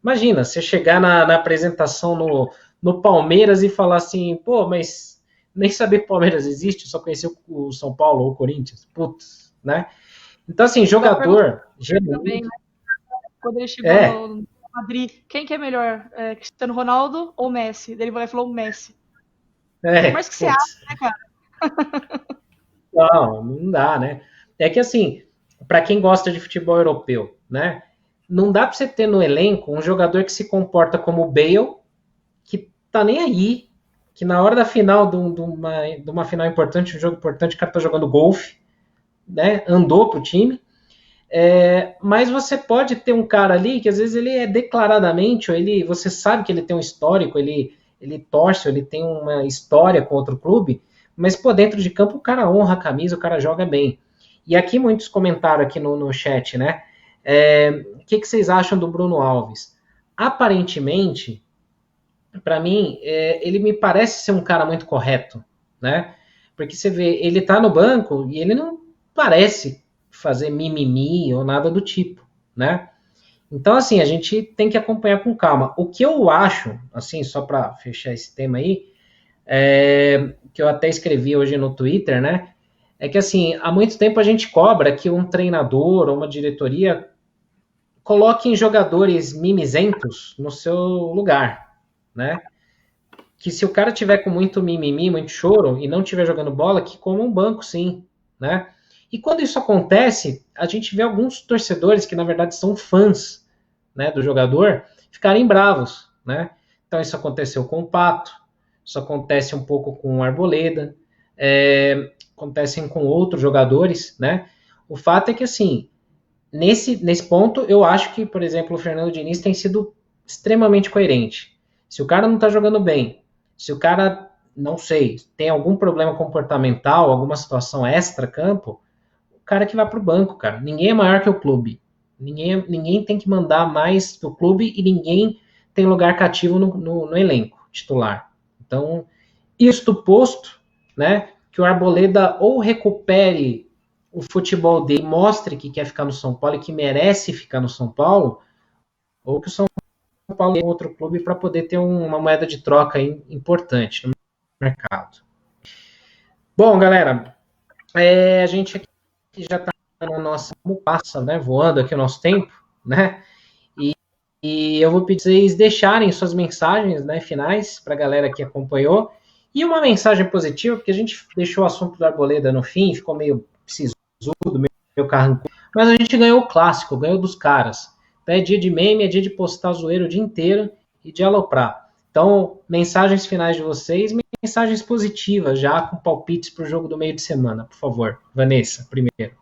Imagina, você chegar na apresentação no Palmeiras e falar assim, pô, mas nem sabia que o Palmeiras existe, só conhecia o São Paulo ou o Corinthians. Putz, né? Então, assim, jogador... Também, né? Quando ele chegou no Madrid, quem que é melhor? Cristiano Ronaldo ou Messi? Ele falou Messi. Mas que você acha, né, cara? Não dá, né? É que, assim, para quem gosta de futebol europeu, né? Não dá para você ter no elenco um jogador que se comporta como o Bale, que tá nem aí, que na hora da final de uma final importante, um jogo importante, o cara tá jogando golfe, né? Andou pro time. Mas você pode ter um cara ali que às vezes ele é declaradamente, ou você sabe que ele tem um histórico, ele torce, ele tem uma história com outro clube, mas dentro de campo o cara honra a camisa, o cara joga bem. E aqui muitos comentaram aqui no chat, né? O que vocês acham do Bruno Alves? Aparentemente, para mim, ele me parece ser um cara muito correto, né? Porque você vê, ele tá no banco e ele não parece fazer mimimi ou nada do tipo, né? Então, assim, a gente tem que acompanhar com calma. O que eu acho, assim, só para fechar esse tema aí, que eu até escrevi hoje no Twitter, né? É que, assim, há muito tempo a gente cobra que um treinador ou uma diretoria coloquem jogadores mimizentos no seu lugar, né? Que se o cara tiver com muito mimimi, muito choro e não tiver jogando bola, que coma um banco, sim, né? E quando isso acontece, a gente vê alguns torcedores que na verdade são fãs, né, do jogador, ficarem bravos, né? Então isso aconteceu com o Pato, isso acontece um pouco com o Arboleda, acontecem com outros jogadores, né? O fato é que, assim, nesse ponto, eu acho que, por exemplo, o Fernando Diniz tem sido extremamente coerente. Se o cara não tá jogando bem, se o cara, não sei, tem algum problema comportamental, alguma situação extra-campo, o cara que vai pro banco, cara. Ninguém é maior que o clube. Ninguém tem que mandar mais do clube e ninguém tem lugar cativo no elenco titular. Então, isto posto, né, que o Arboleda ou recupere o futebol dele, mostre que quer ficar no São Paulo e que merece ficar no São Paulo, ou que o São Paulo tenha outro clube para poder ter uma moeda de troca importante no mercado. Bom, galera, a gente aqui já está na nossa, como passa, né, voando aqui o nosso tempo, né, e eu vou pedir vocês deixarem suas mensagens, né, finais para a galera que acompanhou, e uma mensagem positiva, porque a gente deixou o assunto do Arboleda no fim, ficou meio sisudo, meio carrancudo, mas a gente ganhou o clássico, ganhou dos caras. Então é dia de meme, é dia de postar zoeiro o dia inteiro e de aloprar. Então, mensagens finais de vocês, mensagens positivas, já com palpites para o jogo do meio de semana, por favor. Vanessa, primeiro.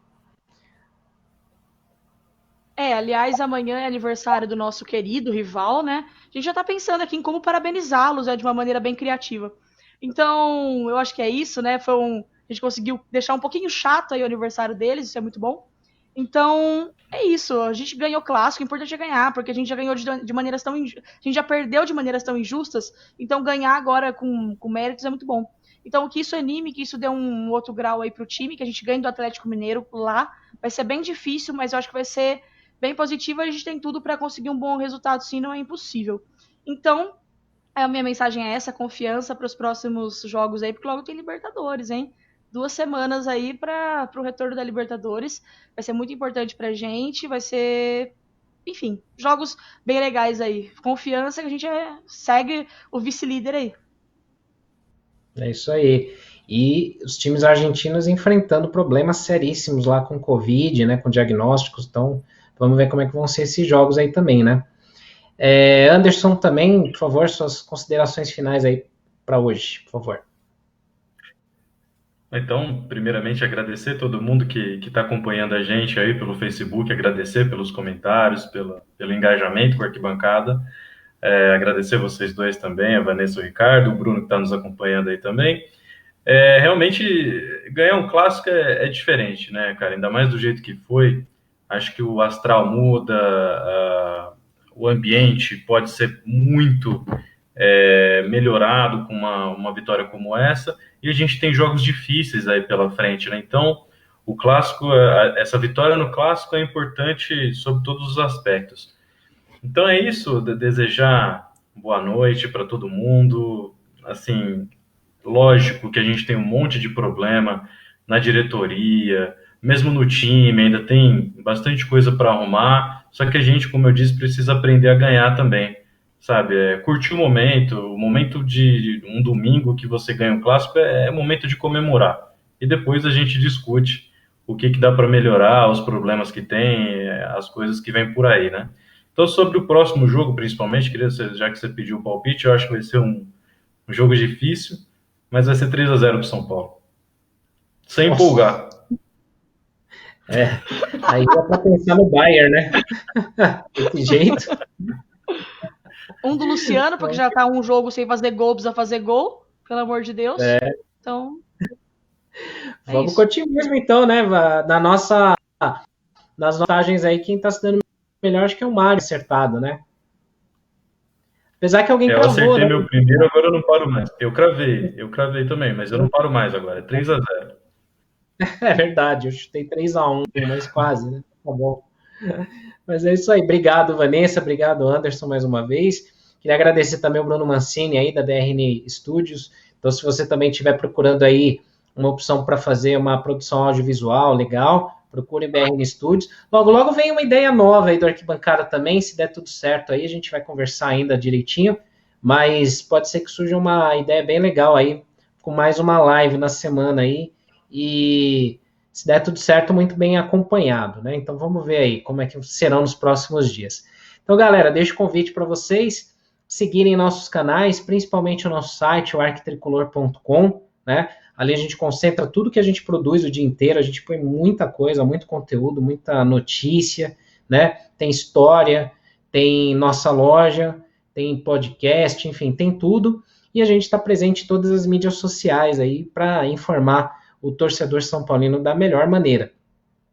Aliás, amanhã é aniversário do nosso querido rival, né? A gente já tá pensando aqui em como parabenizá-los, de uma maneira bem criativa. Então, eu acho que é isso, né? A gente conseguiu deixar um pouquinho chato aí o aniversário deles, isso é muito bom. Então, é isso. A gente ganhou o clássico, o importante é ganhar, porque a gente já ganhou de maneiras tão injustas. A gente já perdeu de maneiras tão injustas, então ganhar agora com méritos é muito bom. Então, que isso anime, que isso dê um outro grau aí pro time, que a gente ganhe do Atlético Mineiro lá. Vai ser bem difícil, mas eu acho que vai ser bem positivo. A gente tem tudo para conseguir um bom resultado, sim, não é impossível. Então, a minha mensagem é essa, confiança para os próximos jogos aí, porque logo tem Libertadores, hein? 2 semanas aí para o retorno da Libertadores. Vai ser muito importante pra gente, vai ser, enfim, jogos bem legais aí. Confiança que a gente segue o vice-líder aí. É isso aí. E os times argentinos enfrentando problemas seríssimos lá com Covid, né, com diagnósticos, então vamos ver como é que vão ser esses jogos aí também, né? Anderson, também, por favor, suas considerações finais aí para hoje, por favor. Então, primeiramente, agradecer todo mundo que está acompanhando a gente aí pelo Facebook, agradecer pelos comentários, pelo engajamento com a arquibancada. Agradecer vocês dois também, a Vanessa e o Ricardo, o Bruno que está nos acompanhando aí também. Realmente, ganhar um clássico é diferente, né, cara? Ainda mais do jeito que foi. Acho que o astral muda, o ambiente pode ser muito melhorado com uma vitória como essa, e a gente tem jogos difíceis aí pela frente, né? Então, o clássico, essa vitória no clássico é importante sob todos os aspectos. Então é isso, desejar boa noite para todo mundo. Assim, lógico que a gente tem um monte de problema na diretoria, mesmo no time, ainda tem bastante coisa para arrumar, só que a gente, como eu disse, precisa aprender a ganhar também, sabe? Curtir o momento de um domingo que você ganha um clássico é momento de comemorar, e depois a gente discute o que dá para melhorar, os problemas que tem, as coisas que vêm por aí, né? Então, sobre o próximo jogo, principalmente, já que você pediu o palpite, eu acho que vai ser um jogo difícil, mas vai ser 3-0 para São Paulo. Sem Nossa. empolgar. Aí dá para pensar no Bayern, né? Desse jeito. Um do Luciano, porque já tá um jogo sem fazer gol, precisa fazer gol, pelo amor de Deus. Então, vamos com o otimismo, então, né? Nas vantagens aí, quem tá se dando melhor acho que é o Mário acertado, né? Apesar que alguém cravou, eu acertei, né? meu primeiro, agora eu não paro mais. Eu cravei também, mas eu não paro mais agora. É 3-0. É verdade, eu chutei 3-1, mas quase, né? Tá bom. Mas é isso aí. Obrigado, Vanessa. Obrigado, Anderson, mais uma vez. Queria agradecer também o Bruno Mancini aí, da DRN Studios. Então, se você também estiver procurando aí uma opção para fazer uma produção audiovisual legal, procure BRN Studios. Logo, logo vem uma ideia nova aí do Arquibancada também. Se der tudo certo aí, a gente vai conversar ainda direitinho. Mas pode ser que surja uma ideia bem legal aí, com mais uma live na semana aí. E se der tudo certo, muito bem acompanhado, né? Então vamos ver aí como é que serão nos próximos dias. Então, galera, deixo o convite para vocês seguirem nossos canais, principalmente o nosso site, o arquitricolor.com, né? Ali a gente concentra tudo que a gente produz o dia inteiro, a gente põe muita coisa, muito conteúdo, muita notícia, né? Tem história, tem nossa loja, tem podcast, enfim, tem tudo. E a gente está presente em todas as mídias sociais aí para informar o torcedor são paulino da melhor maneira.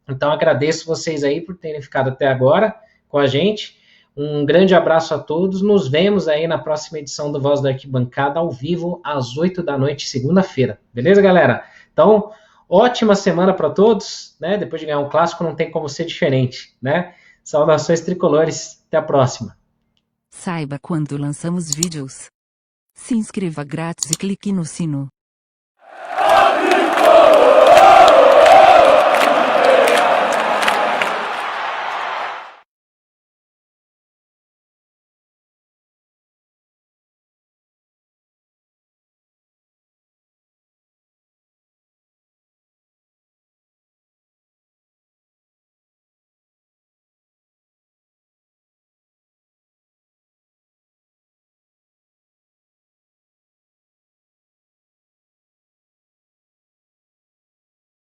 Então, agradeço vocês aí por terem ficado até agora com a gente. Um grande abraço a todos. Nos vemos aí na próxima edição do Voz da Arquibancada, ao vivo, às 8 da noite, segunda-feira. Beleza, galera? Então, ótima semana para todos, né? Depois de ganhar um clássico, não tem como ser diferente, né? Saudações tricolores. Até a próxima. Saiba quando lançamos vídeos. Se inscreva grátis e clique no sino.